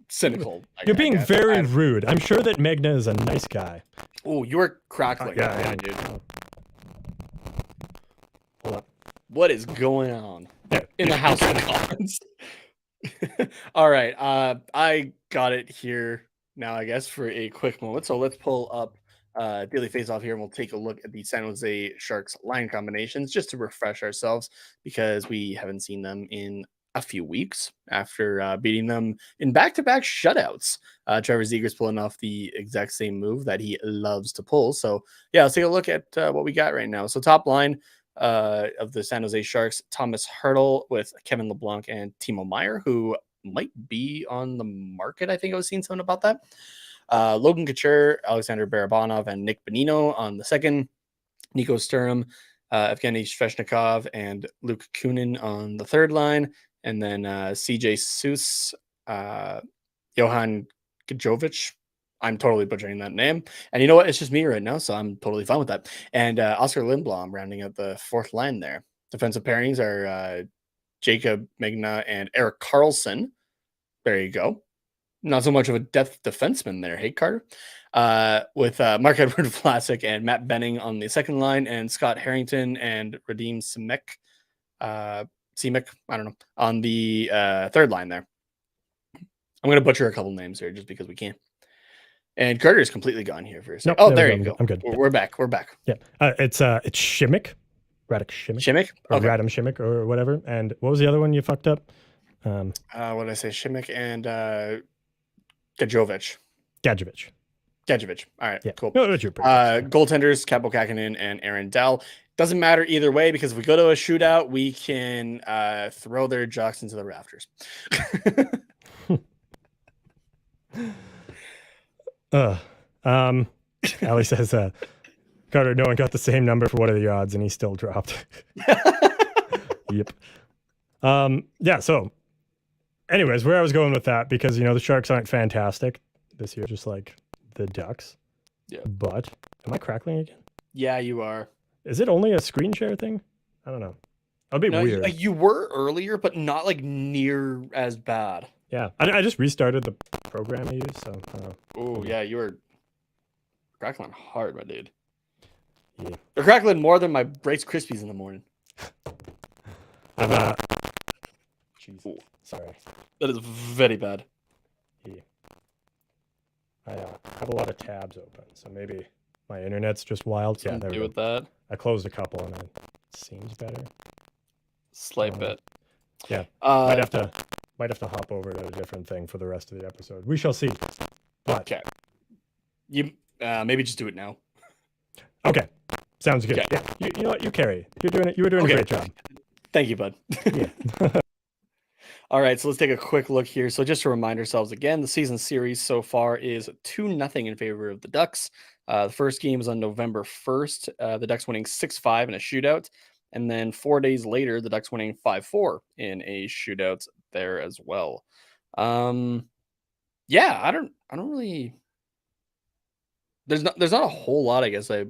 cynical. You're being very rude. I'm sure that Megna is a nice guy. Oh, you were crackling. Yeah, dude. Hold up. What is going on in the House of Commons? All right. I got it here now, I guess, for a quick moment. So let's pull up daily face off here, and we'll take a look at the San Jose Sharks line combinations just to refresh ourselves because we haven't seen them in a few weeks after beating them in back-to-back shutouts. Trevor Zegras pulling off the exact same move that he loves to pull. So yeah, let's take a look at what we got right now. So top line of the San Jose Sharks, Thomas Hertl with Kevin LeBlanc and Timo Meier, who might be on the market. I think I was seeing something about that. Logan Couture, Alexander Barabanov, and Nick Bonino on the second. Nico Sturm, Evgeny Sveshnikov, and Luke Kunin on the third line. And then CJ Seuss, Johan Gajovic. I'm totally butchering that name. And you know what? It's just me right now, so I'm totally fine with that. And Oscar Lindblom rounding out the fourth line there. Defensive pairings are Jacob Megna and Eric Carlson. There you go. Not so much of a depth defenseman there, hey, Carter? With Mark-Edward Vlasic and Matt Benning on the second line, and Scott Harrington and Radim Simek, I don't know, on the third line there. I'm going to butcher a couple names here just because we can. And Carter is completely gone here for a second. Nope, there you go. I'm good. We're back. We're back. Yeah. It's Šimek. Radek Šimek. Šimek? Or okay. Radim Šimek or whatever. And what was the other one you fucked up? What did I say? Šimek and Gajovic. All right, yeah. Cool. No, goaltenders, Capo Kakinen and Aaron Dell. Doesn't matter either way because if we go to a shootout, we can throw their jocks into the rafters. Ali says, Carter, no one got the same number for what are the odds, and he still dropped. Yep. Yeah, so anyways, where I was going with that, because, the Sharks aren't fantastic this year, just like the Ducks. Yeah. But, am I crackling again? Yeah, you are. Is it only a screen share thing? I don't know. That'd be weird. You were earlier, but not like near as bad. Yeah. I just restarted the program I used, so. Oh, yeah, you were crackling hard, my dude. Yeah. You're crackling more than my Rice Krispies in the morning. Jeez. Sorry. That is very bad. Yeah. I have a lot of tabs open, so maybe my internet's just wild. Something yeah, there we go. With that. I closed a couple and it seems better. Slight bit. Yeah. Might have to hop over to a different thing for the rest of the episode. We shall see. But, okay. You maybe just do it now. Okay. Sounds good. Okay. Yeah. You know what? You carry. You're doing it. You were doing a great job. Thank you, bud. Yeah. All right, so let's take a quick look here. So just to remind ourselves again, the season series so far is 2-0 in favor of the Ducks. The first game was on November 1st. The Ducks winning 6-5 in a shootout. And then 4 days later, the Ducks winning 5-4 in a shootout there as well. Yeah, I don't really. There's not a whole lot, I guess, I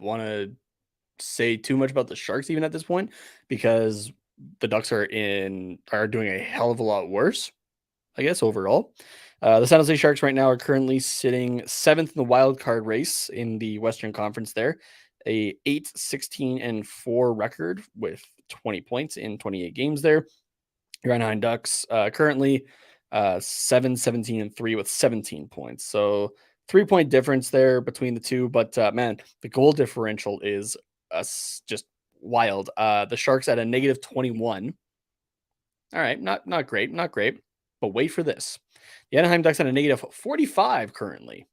want to say too much about the Sharks even at this point, because the Ducks are doing a hell of a lot worse, I guess, overall. The San Jose Sharks right now are currently sitting 7th in the wild card race in the Western Conference there. A 8-16-4 record with 20 points in 28 games there. Your Anaheim Ducks currently 7-17-3 with 17 points. So 3-point difference there between the two. But man, the goal differential is just wild. The Sharks at a -21. All right, not great, but wait for this. The Anaheim Ducks at a -45 currently.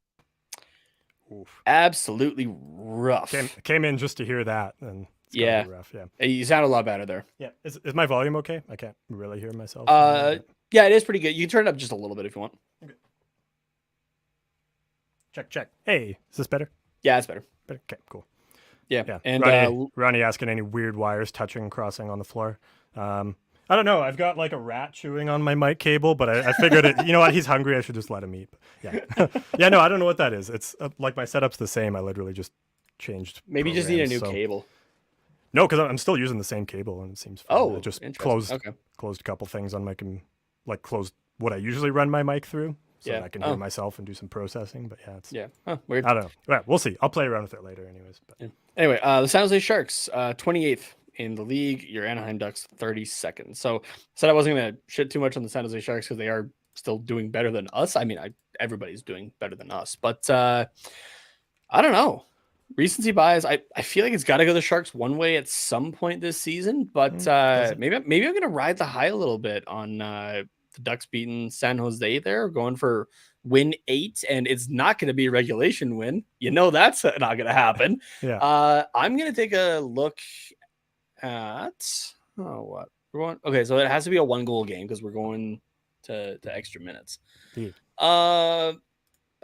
Oof. Absolutely rough. Came in just to hear that, and it's yeah, rough. Yeah, you sound a lot better there. Yeah, is my volume okay? I can't really hear myself. Yeah, it is pretty good. You can turn it up just a little bit if you want. Okay. Check. Hey, is this better? Yeah, it's better. Okay, cool. Yeah. And Ronnie asking any weird wires touching, crossing on the floor. I don't know. I've got like a rat chewing on my mic cable, but I figured it. You know what? He's hungry. I should just let him eat. Yeah. Yeah. No, I don't know what that is. It's like my setup's the same. I literally just changed. Maybe you just need a new cable. No, because I'm still using the same cable, and it seems fine. Oh, I just closed a couple things on my like closed what I usually run my mic through, so that I can hear myself and do some processing. But yeah, it's weird. I don't know. Well, we'll see. I'll play around with it later, anyways. But. Yeah. Anyway, the San Jose Sharks, 28th in the league. Your Anaheim Ducks, 32nd. So I said I wasn't going to shit too much on the San Jose Sharks because they are still doing better than us. I mean, everybody's doing better than us, but I don't know. Recency bias. I feel like it's got to go the Sharks one way at some point this season, but maybe I'm gonna ride the high a little bit on the Ducks beating San Jose there, going for win 8, and it's not going to be a regulation win. You know that's not going to happen. Yeah. I'm gonna take a look at what we're going. Okay, so it has to be a 1-goal game because we're going to extra minutes. Dude.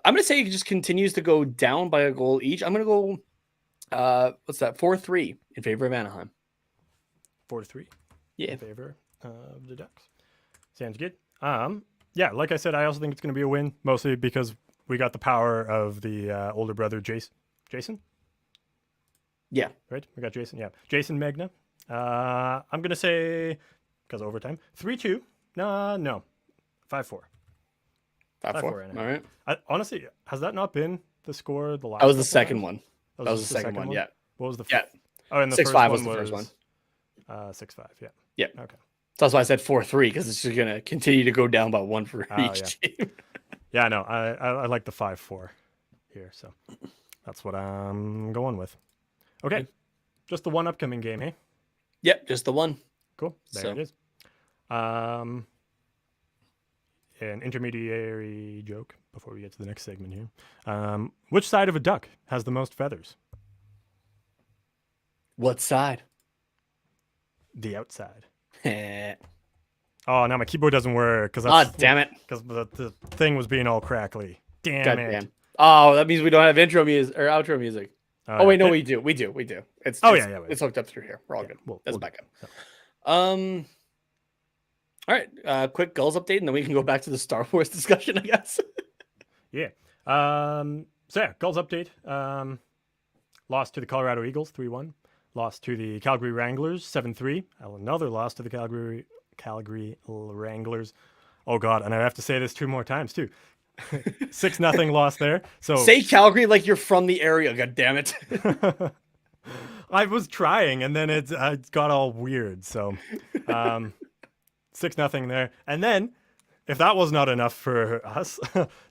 I'm going to say it just continues to go down by a goal each. I'm going to go, what's that? 4-3 in favor of Anaheim. 4-3. Yeah. In favor of the Ducks. Sounds good. Yeah, like I said, I also think it's going to be a win, mostly because we got the power of the older brother, Jayson? Yeah. Right? We got Jayson. Yeah. Jayson Megna. I'm going to say, because overtime, 3-2. No. 5-4. 5-4. All right. Honestly, has that not been the score the last? That was the second one. That was the second one. Yeah. What was the? Yeah. Oh, and the 6-5 was the first one. 6-5. Yeah. Yeah. Okay. So that's why I said 4-3 because it's just gonna continue to go down by 1 for each team. Yeah. No, I like the 5-4 here, so that's what I'm going with. Okay. Just the one upcoming game, hey? Yep, just the one. Cool. There it is. An intermediary joke before we get to the next segment here. Which side of a duck has the most feathers? What side? The outside. Oh, now my keyboard doesn't work because damn it! Because the thing was being all crackly. Damn it! Damn. Oh, that means we don't have intro music or outro music. Oh wait, no, we do. It's it's hooked up through here. We're all good. That's back up. So. All right, quick goals update, and then we can go back to the Star Wars discussion, I guess. Yeah. So yeah, goals update. Lost to the Colorado Eagles 3-1. Lost to the Calgary Wranglers 7-3. Another loss to the Calgary Wranglers. Oh God, and I have to say this 2 more times too. 6-0 loss there. So say Calgary like you're from the area. God damn it. I was trying, and then it got all weird. So. 6-0 there. And then, if that was not enough for us,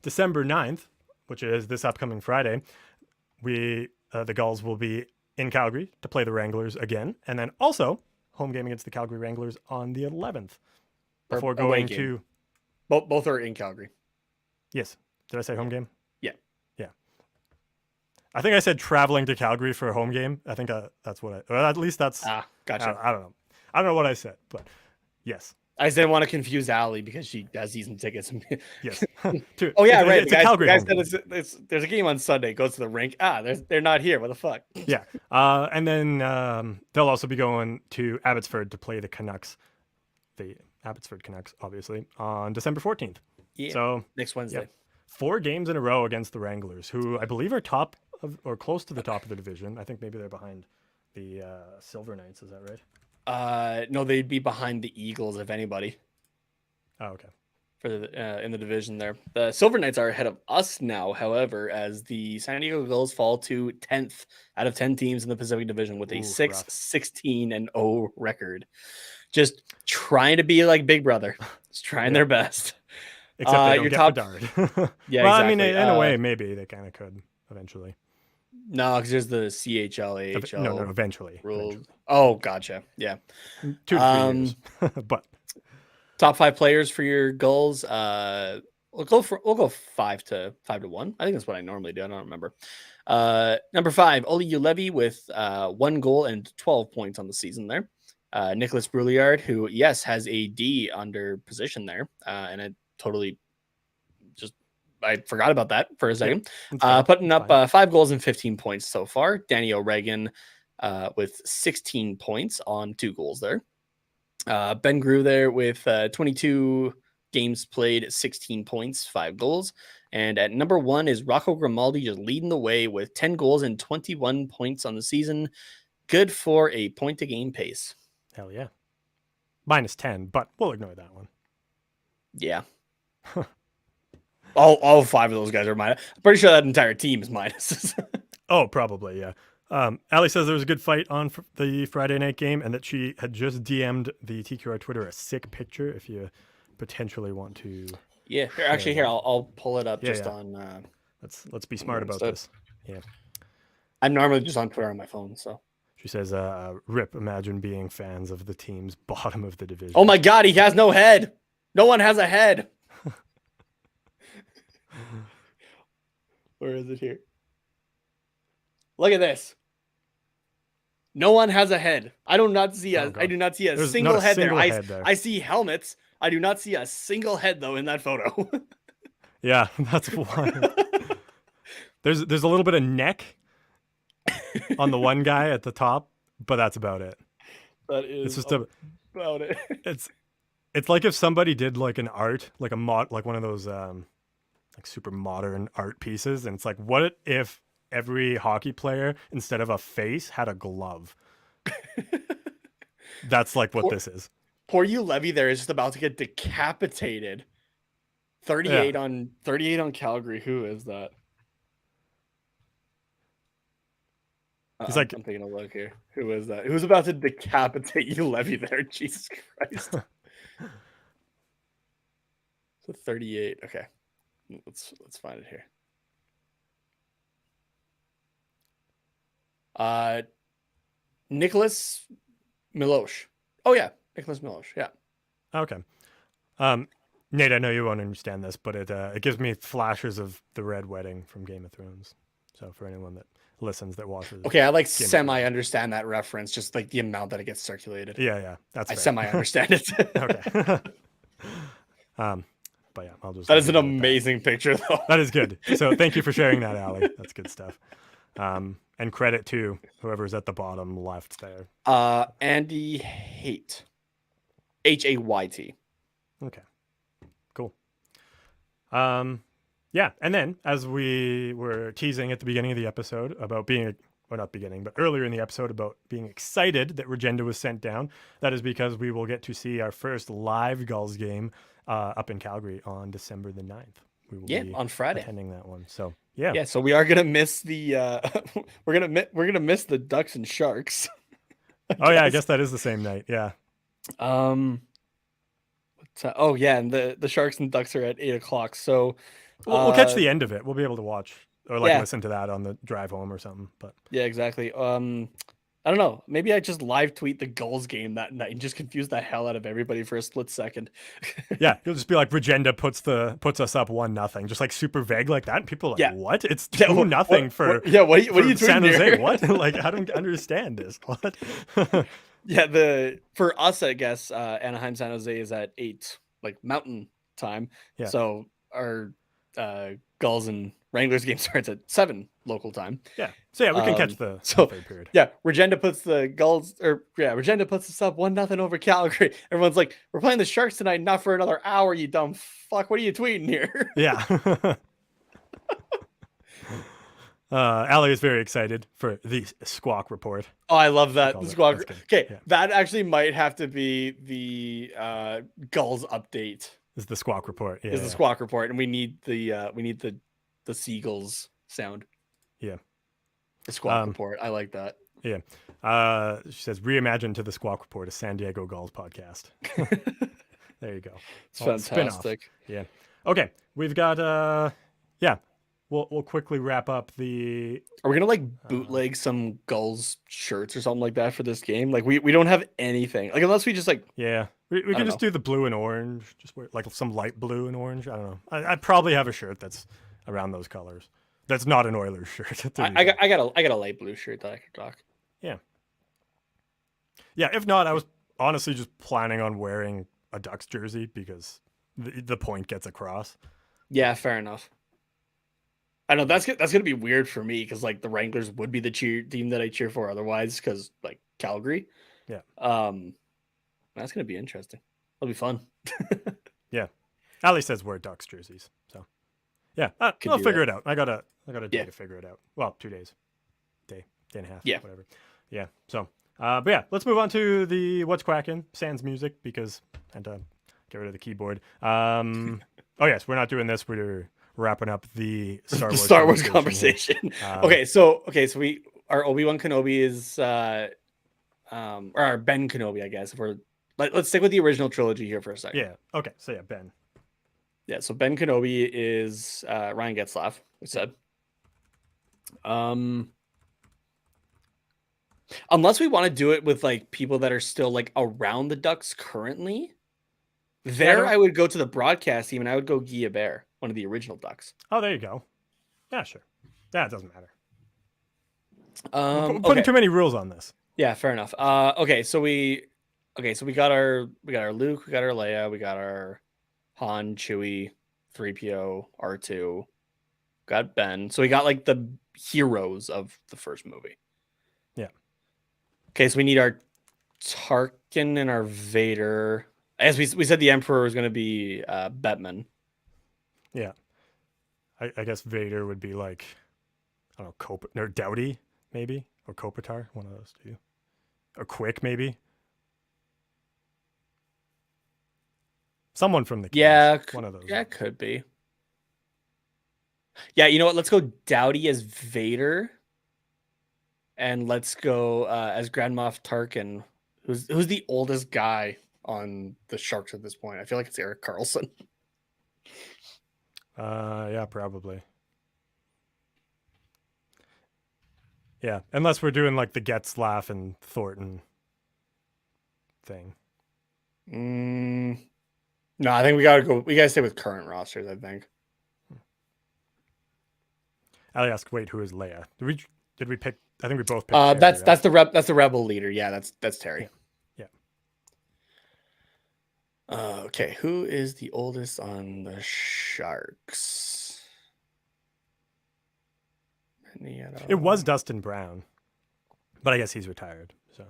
December 9th, which is this upcoming Friday, the Gulls will be in Calgary to play the Wranglers again. And then also, home game against the Calgary Wranglers on the 11th. Before going to... Both are in Calgary. Yes. Did I say home game? Yeah. Yeah. I think I said traveling to Calgary for a home game. I think that's what or at least that's... Gotcha. I don't know. I don't know what I said, but yes. I just didn't want to confuse Allie because she has season tickets. Yes. Right. It's a Calgary. There's a game on Sunday. Goes to the rink. They're not here. What the fuck? Yeah. And then they'll also be going to Abbotsford to play the Canucks, the Abbotsford Canucks, obviously, on December 14th. Yeah. So next Wednesday. Yeah, 4 games in a row against the Wranglers, who I believe are top of, or close to the top of the division. I think maybe they're behind the Silver Knights. Is that right? No, they'd be behind the Eagles if anybody. Oh, okay. For the in the division there, the Silver Knights are ahead of us now. However, as the San Diego Gulls fall to 10th out of 10 teams in the Pacific Division with a 6-16-0 record, just trying to be like Big Brother, just trying their best. Except they don't get Bedard. Yeah, well, exactly. I mean, in a way, maybe they kind of could eventually. No, because there's the CHL, AHL. No, eventually. Oh, gotcha. Yeah. 2-3 years. But top 5 players for your Gulls. We'll go 5-1. I think that's what I normally do. I don't remember. Number 5, Oli Ulevi with 1 goal and 12 points on the season there. Nicholas Brouillard, who has a D under position there, and I totally I forgot about that for a second. Putting up 5 goals and 15 points so far. Danny O'Regan with 16 points on 2 goals there. Ben Grew there with 22 games played, 16 points, 5 goals. And at number 1 is Rocco Grimaldi, just leading the way with 10 goals and 21 points on the season. Good for a point-to-game pace. Hell yeah. -10, but we'll ignore that one. Yeah. All 5 of those guys are minus. I'm pretty sure that entire team is minuses. Oh, probably, yeah. Allie says there was a good fight on the Friday night game and that she had just DM'd the TQR Twitter a sick picture if you potentially want to. Yeah, here, I'll pull it up on. Let's be smart about this. Yeah. I'm normally just on Twitter on my phone, so. She says, "Rip. Imagine being fans of the team's bottom of the division." Oh my God, he has no head. No one has a head. Where is it here? Look at this. No one has a head. I do not see a. I do not see a There's single not a head single there. head there. I see helmets. I do not see a single head though in that photo. Yeah, that's wild. There's a little bit of neck on the one guy at the top, but that's about it. That is it's just about it. It's like if somebody did like an art, like a mod, like one of those like super modern art pieces, and it's like, what if every hockey player instead of a face had a glove? That's like what this is. Poor you Levy there is just about to get decapitated. 38 on Calgary. Who is that? He's like, I'm taking a look here. Who is that? Who's about to decapitate you Levy there? Jesus Christ. So 38. Okay. Let's find it here. Nicholas Milosh. Oh yeah, Nicholas Milosh. Yeah. Okay. Nate, I know you won't understand this, but it gives me flashes of the Red Wedding from Game of Thrones. So for anyone that listens, that watches. Okay, I like semi understand that reference, just like the amount that it gets circulated. Yeah, that's. I semi understand it. Okay. But yeah, I'll just. That is an amazing picture, though. That is good. So thank you for sharing that, Allie. That's good stuff. And credit to whoever's at the bottom left there. Andy Hayt. Hayt. Okay. Cool. Yeah, and then as we were teasing at the beginning of the episode about being, or not beginning, but earlier in the episode about being excited that Regenda was sent down, that is because we will get to see our first live Gulls game up in Calgary on December the 9th. We will be on Friday attending that one. So yeah. Yeah, so we are gonna miss the we're gonna miss the Ducks and Sharks. I guess that is the same night. Yeah. And the Sharks and Ducks are at 8:00. So we'll catch the end of it. We'll be able to watch or listen to that on the drive home or something. But yeah, exactly. I don't know. Maybe I just live tweet the Gulls game that night and just confuse the hell out of everybody for a split second. Yeah, you'll just be like, Regenda puts us up 1-0, just like super vague like that. And people are like, what? It's 2-0 for what are you San Jose? Here? What? Like, I don't understand this. What? Yeah, for us, I guess Anaheim San Jose is at 8 like Mountain time. Yeah. So our Gulls and Wranglers game starts at 7 local time. Yeah. So yeah, we can catch the third period. Yeah, Regenda puts the Gulls Regenda puts us up 1-0 over Calgary. Everyone's like, we're playing the Sharks tonight, not for another hour, you dumb fuck. What are you tweeting here? Yeah. Allie is very excited for the Squawk report. Oh, I love that. The Squawk. Okay, yeah. That actually might have to be the Gulls update. Is the Squawk report? Yeah. Is the Squawk report, and we need the seagulls sound. Yeah. The Squawk report. I like that. Yeah. She says, reimagine to the Squawk report, a San Diego Gulls podcast. There you go. It's fantastic. Yeah. Okay. We've got We'll quickly wrap up the. Are we gonna bootleg some Gulls shirts or something like that for this game? Like we don't have anything. Like unless we just we can just do the blue and orange. Just wear like some light blue and orange. I don't know. I probably have a shirt that's around those colors. That's not an Oilers shirt. I got a light blue shirt that I could rock. Yeah. Yeah. If not, I was honestly just planning on wearing a Ducks jersey because the point gets across. Yeah, fair enough. I know that's gonna be weird for me because the Wranglers would be the team that I cheer for otherwise because Calgary. Yeah. That's gonna be interesting. It'll be fun. Yeah. Ali says wear Ducks jerseys, so yeah, I'll figure it out. I got a day to figure it out. Well, 2 days, day and a half, whatever. Yeah. So, but yeah, let's move on to the what's quacking Sans music because and get rid of the keyboard. Oh yes, we're not doing this. We're wrapping up the Star Wars conversation. Okay, so our Obi-Wan Kenobi is or our Ben Kenobi, I guess. If let's stick with the original trilogy here for a second. Yeah. Okay. So yeah, Ben. Yeah. So Ben Kenobi is Ryan Getzlaf. We said. unless we want to do it with like people that are still like around the Ducks currently. There, I would go to the broadcast team, and I would go Guy Hebert, one of the original Ducks. Oh, there you go. Yeah, sure. Yeah, it doesn't matter. We're putting too many rules on this. Yeah, fair enough. Okay, so we got our Luke, we got our Leia, we got our Han, Chewie, 3PO, R2, got Ben. So we got like the heroes of the first movie. Yeah. Okay, so we need our Tarkin and our Vader. As we said, the Emperor was going to be Bettman. Yeah. I guess Vader would be like, I don't know, or Doughty, maybe? Or Kopitar, one of those two. Or Quick, maybe? Someone from the Kings. One of those. Yeah, could be. Yeah, you know what? Let's go Doughty as Vader. And let's go as Grand Moff Tarkin. Who's the oldest guy on the Sharks at this point? I feel like it's Erik Karlsson. Yeah, probably. Yeah, unless we're doing like the Getzlaff and Thornton thing. No, I think we gotta stay with current rosters, I think. Ali asked, wait, who is Leia? Did we pick? I think we both picked Terry, that's the rebel leader. Yeah, that's Terry. Yeah. Okay, who is the oldest on the Sharks? It was Dustin Brown, but I guess he's retired. So.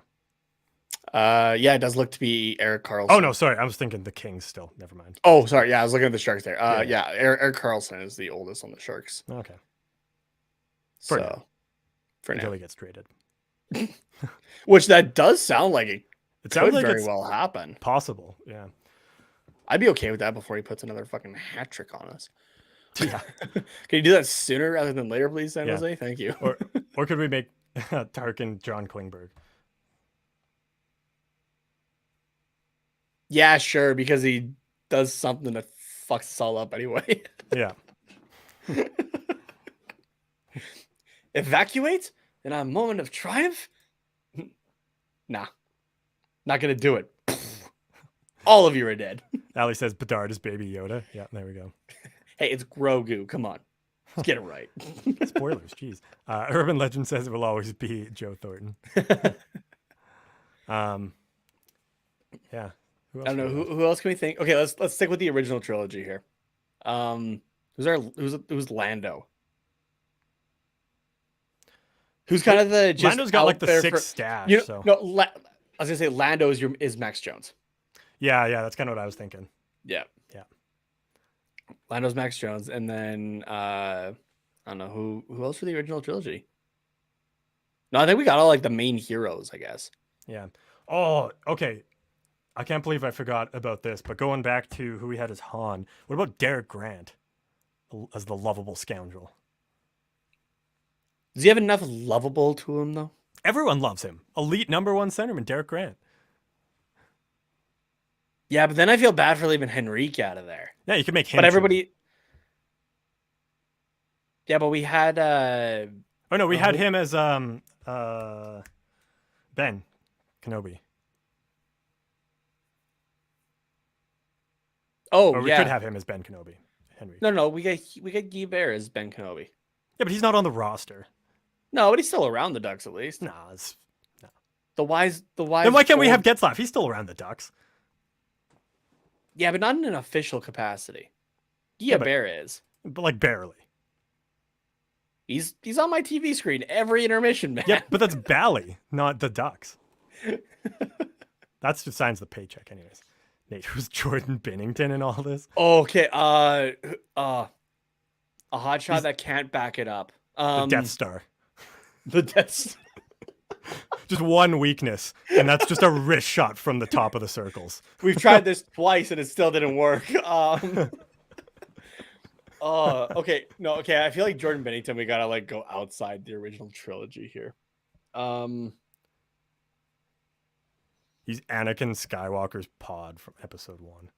Yeah, it does look to be Erik Karlsson. Oh no, sorry, I was thinking the Kings still. Never mind. Oh, sorry. Yeah, I was looking at the Sharks there. Yeah, Erik Karlsson is the oldest on the Sharks. Okay. For now. Until he gets traded. Which that does sound like it sounds could like very well happen. Possible, yeah. I'd be okay with that before he puts another fucking hat trick on us. Yeah. Can you do that sooner rather than later, please, San Jose? Thank you. or could we make Tarkin John Klingberg? Yeah, sure, because he does something that fucks us all up anyway. Yeah. Evacuate in a moment of triumph? Nah. Not gonna do it. All of you are dead. Ali says Bedard is Baby Yoda. Yeah, there we go. Hey, it's Grogu. Come on. Let's get it right. Spoilers, jeez. Urban Legend says it will always be Joe Thornton. Yeah. I don't know who else can we think. Okay, let's stick with the original trilogy here. Who's Lando? Who's kind of the just Lando's got like the sixth stash. You know, no, I was gonna say Lando is Max Jones. Yeah, that's kind of what I was thinking. Yeah. Lando's Max Jones, and then I don't know who else for the original trilogy. No, I think we got all like the main heroes, I guess. Yeah. Oh, okay. I can't believe I forgot about this, but going back to who we had as Han, what about Derek Grant as the lovable scoundrel? Does he have enough lovable to him, though? Everyone loves him. Elite #1 centerman, Derek Grant. Yeah, but then I feel bad for leaving Henrique out of there. Yeah, you could make him. But everybody... Yeah, but we had... Oh, no, we had him as Ben Kenobi. Oh, or we could have him as Ben Kenobi. Henry. No, we got Guy Bear as Ben Kenobi. Yeah, but he's not on the roster. No, but he's still around the Ducks at least. No. The wise. Then why can't we have Getzlaff? He's still around the Ducks. Yeah, but not in an official capacity. Guy Bear is. But like barely. He's on my TV screen every intermission, man. Yeah, but that's Bally, not the Ducks. That's just signs the paycheck, anyways. Nate, who's Jordan Binnington in all this? Okay, a hotshot that can't back it up. The Death Star. The Death Star. Just one weakness, and that's just a wrist shot from the top of the circles. We've tried this twice, and it still didn't work. Okay. No, okay. I feel like Jordan Binnington, we gotta like go outside the original trilogy here. He's Anakin Skywalker's pod from episode 1.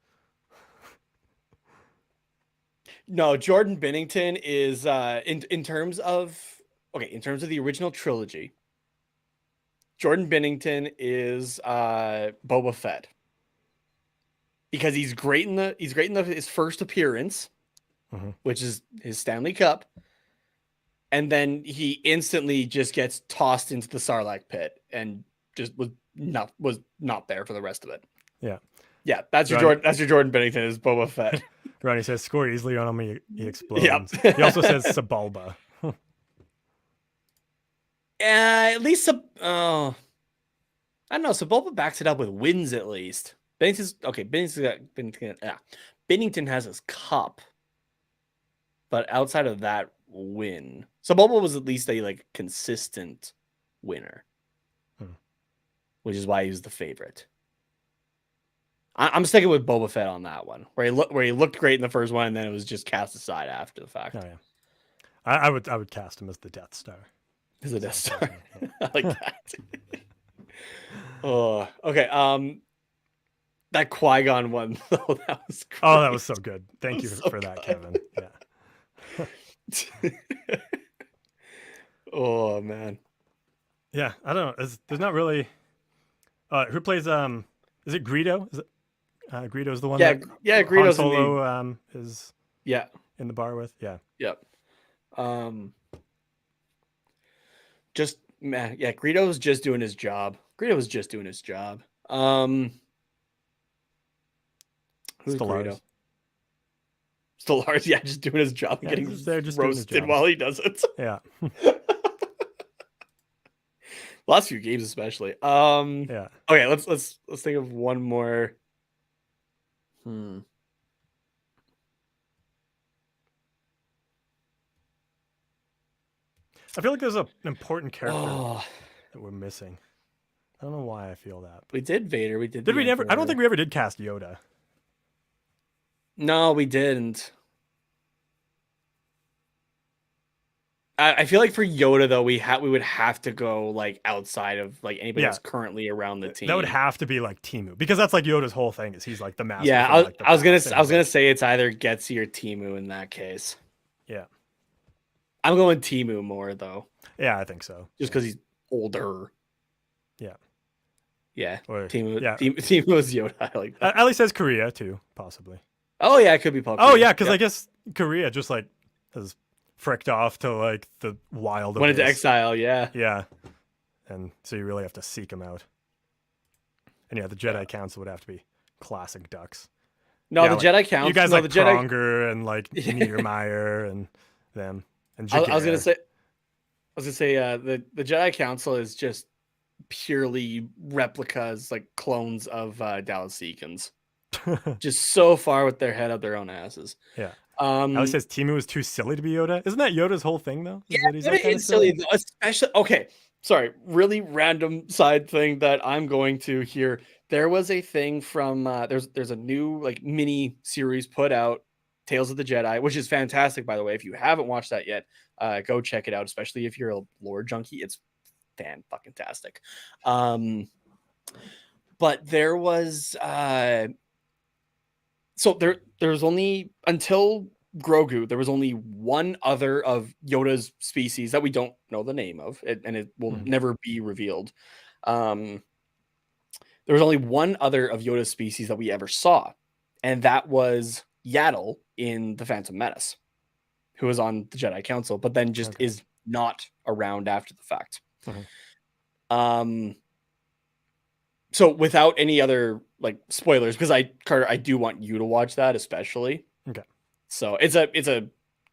No, Jordan Binnington is in terms of the original trilogy. Jordan Bennington is Boba Fett. Because he's great in his first appearance, which is his Stanley Cup. And then he instantly just gets tossed into the Sarlacc pit and just was not there for the rest of it. Yeah. Yeah, that's your Jordan Bennington is Boba Fett. Ronnie says, score easily on him, he explodes. Yep. He also says Sebulba. At least, I don't know, Sebulba backs it up with wins at least. Bennington has his cup. But outside of that win, Sebulba was at least a like consistent winner, which is why he was the favorite. I'm sticking with Boba Fett on that one, where he looked great in the first one, and then it was just cast aside after the fact. Oh yeah, I would cast him as the Death Star. As a Death Star, I like that. Oh, okay. That Qui-Gon one though, that was great. Oh, that was so good. Thank you for that, Kevin. Yeah. Oh man. Yeah, I don't know. There's not really. Who plays? Is it Greedo? Is it Greedo's the one? Yeah, Greedo's Han Solo is. Yeah. In the bar with. Yeah. Yep. Just man, yeah. Greedo's just doing his job. Who's Greedo? Stellaris, yeah, just doing his job, and getting roasted while he does it. Yeah. Last few games, especially. Yeah. Okay, let's think of one more. I feel like there's an important character that we're missing. I don't know why I feel that. We did Vader. We did. Did we never? I don't think we ever did cast Yoda. No, we didn't. I feel like for Yoda though, we would have to go like outside of like anybody that's currently around the team. That would have to be like Temu, because that's like Yoda's whole thing, is he's like the master. Yeah, I was gonna say it's either Getsy or Temu in that case. Yeah, I'm going Temu more though. Yeah, I think so. Just because he's older. Yeah. Yeah. Or, Temu was Yoda. I like that. At least says Korea too, possibly. Oh yeah, it could be Paul. Oh yeah, because I guess Korea just like has fricked off to like the wild. Went into exile. Yeah. Yeah. And so you really have to seek him out. And yeah, the Jedi Council would have to be classic ducks. No, the Jedi Council. You guys like the Pronger and like Niedermeyer and them. And I was gonna say the Jedi Council is just purely replicas, like clones of Dallas-Eakins. Just so far with their head up their own asses. Yeah. Alex says Temu was too silly to be Yoda. Isn't that Yoda's whole thing though? It's silly though, especially. Okay, sorry. Really random side thing that I'm going to here. There was a thing from there's a new like mini series put out, Tales of the Jedi, which is fantastic, by the way. If you haven't watched that yet, go check it out, especially if you're a lore junkie. It's fan-fucking-tastic. But there was so there's only, until Grogu, there was only one other of Yoda's species that we don't know the name of, and it will never be revealed. There was only one other of Yoda's species that we ever saw, and that was Yaddle in The Phantom Menace, who was on the Jedi Council, but then just is not around after the fact. So without any other like spoilers, because Carter, I do want you to watch that especially. Okay. So it's a I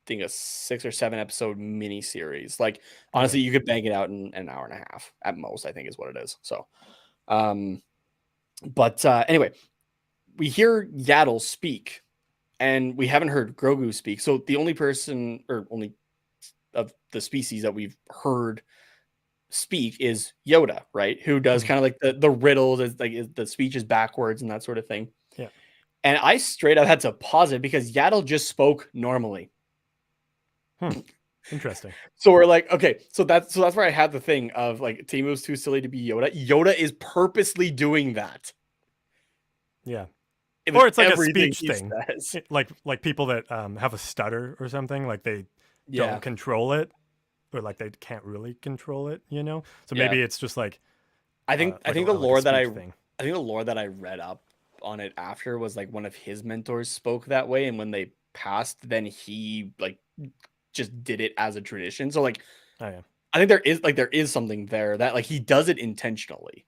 think a 6 or 7 episode mini series. Like honestly, you could bang it out in an hour and a half at most, I think is what it is. So, anyway, we hear Yaddle speak, and we haven't heard Grogu speak. So the only person, or only of the species that we've heard speak is Yoda, right? Who does kind of like the riddles, like the speech is backwards and that sort of thing. Yeah. And I straight up had to pause it because Yaddle just spoke normally. Interesting. So we're like, okay, so that's where I had the thing of like Temu's too silly to be Yoda. Yoda is purposely doing that. Yeah. Or it's like a speech thing. Like people that have a stutter or something, like they don't control it, or like they can't really control it, you know? So maybe it's just like I think like the lore that thing. I think the lore that I read up on it after was like one of his mentors spoke that way, and when they passed, then he like just did it as a tradition. So like, oh yeah, I think there is something there that like he does it intentionally.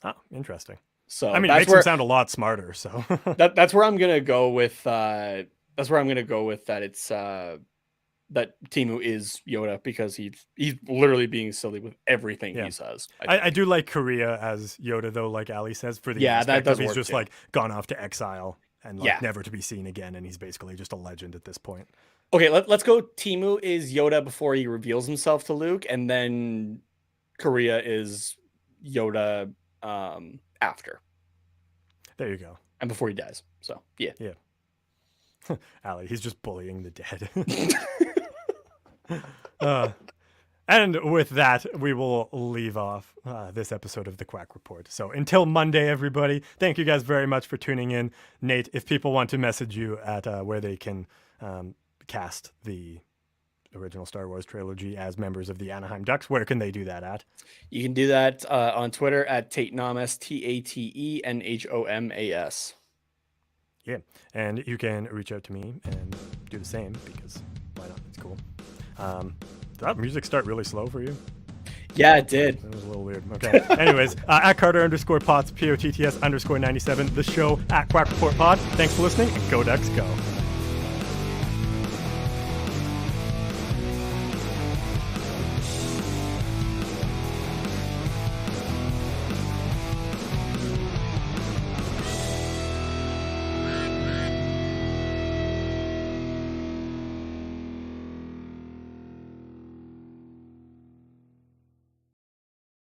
Oh, interesting. So I mean, it makes him sound a lot smarter. So that's where I'm gonna go with. That's where I'm gonna go with that. It's that Timu is Yoda because he's literally being silly with everything he says. I do like Korea as Yoda though, like Ali says, for the aspect of he's just like gone off to exile and like never to be seen again, and he's basically just a legend at this point. Okay, let's go. Timu is Yoda before he reveals himself to Luke, and then Korea is Yoda after. There you go. And before he dies. So yeah. Ali, he's just bullying the dead. And with that, we will leave off this episode of the Quack Report. So until Monday, everybody, thank you guys very much for tuning in. Nate, if people want to message you at where they can cast the original Star Wars trilogy as members of the Anaheim Ducks, where can they do that at? You can do that on Twitter at Tatenamas, Tatenhomas. Yeah, and you can reach out to me and do the same because why not? It's cool. Did that music start really slow for you? Yeah, it did. It was a little weird. Okay. Anyways, at Carter_Potts, POTTS_97, the show at Quack Report Pod. Thanks for listening, and go Ducks, go.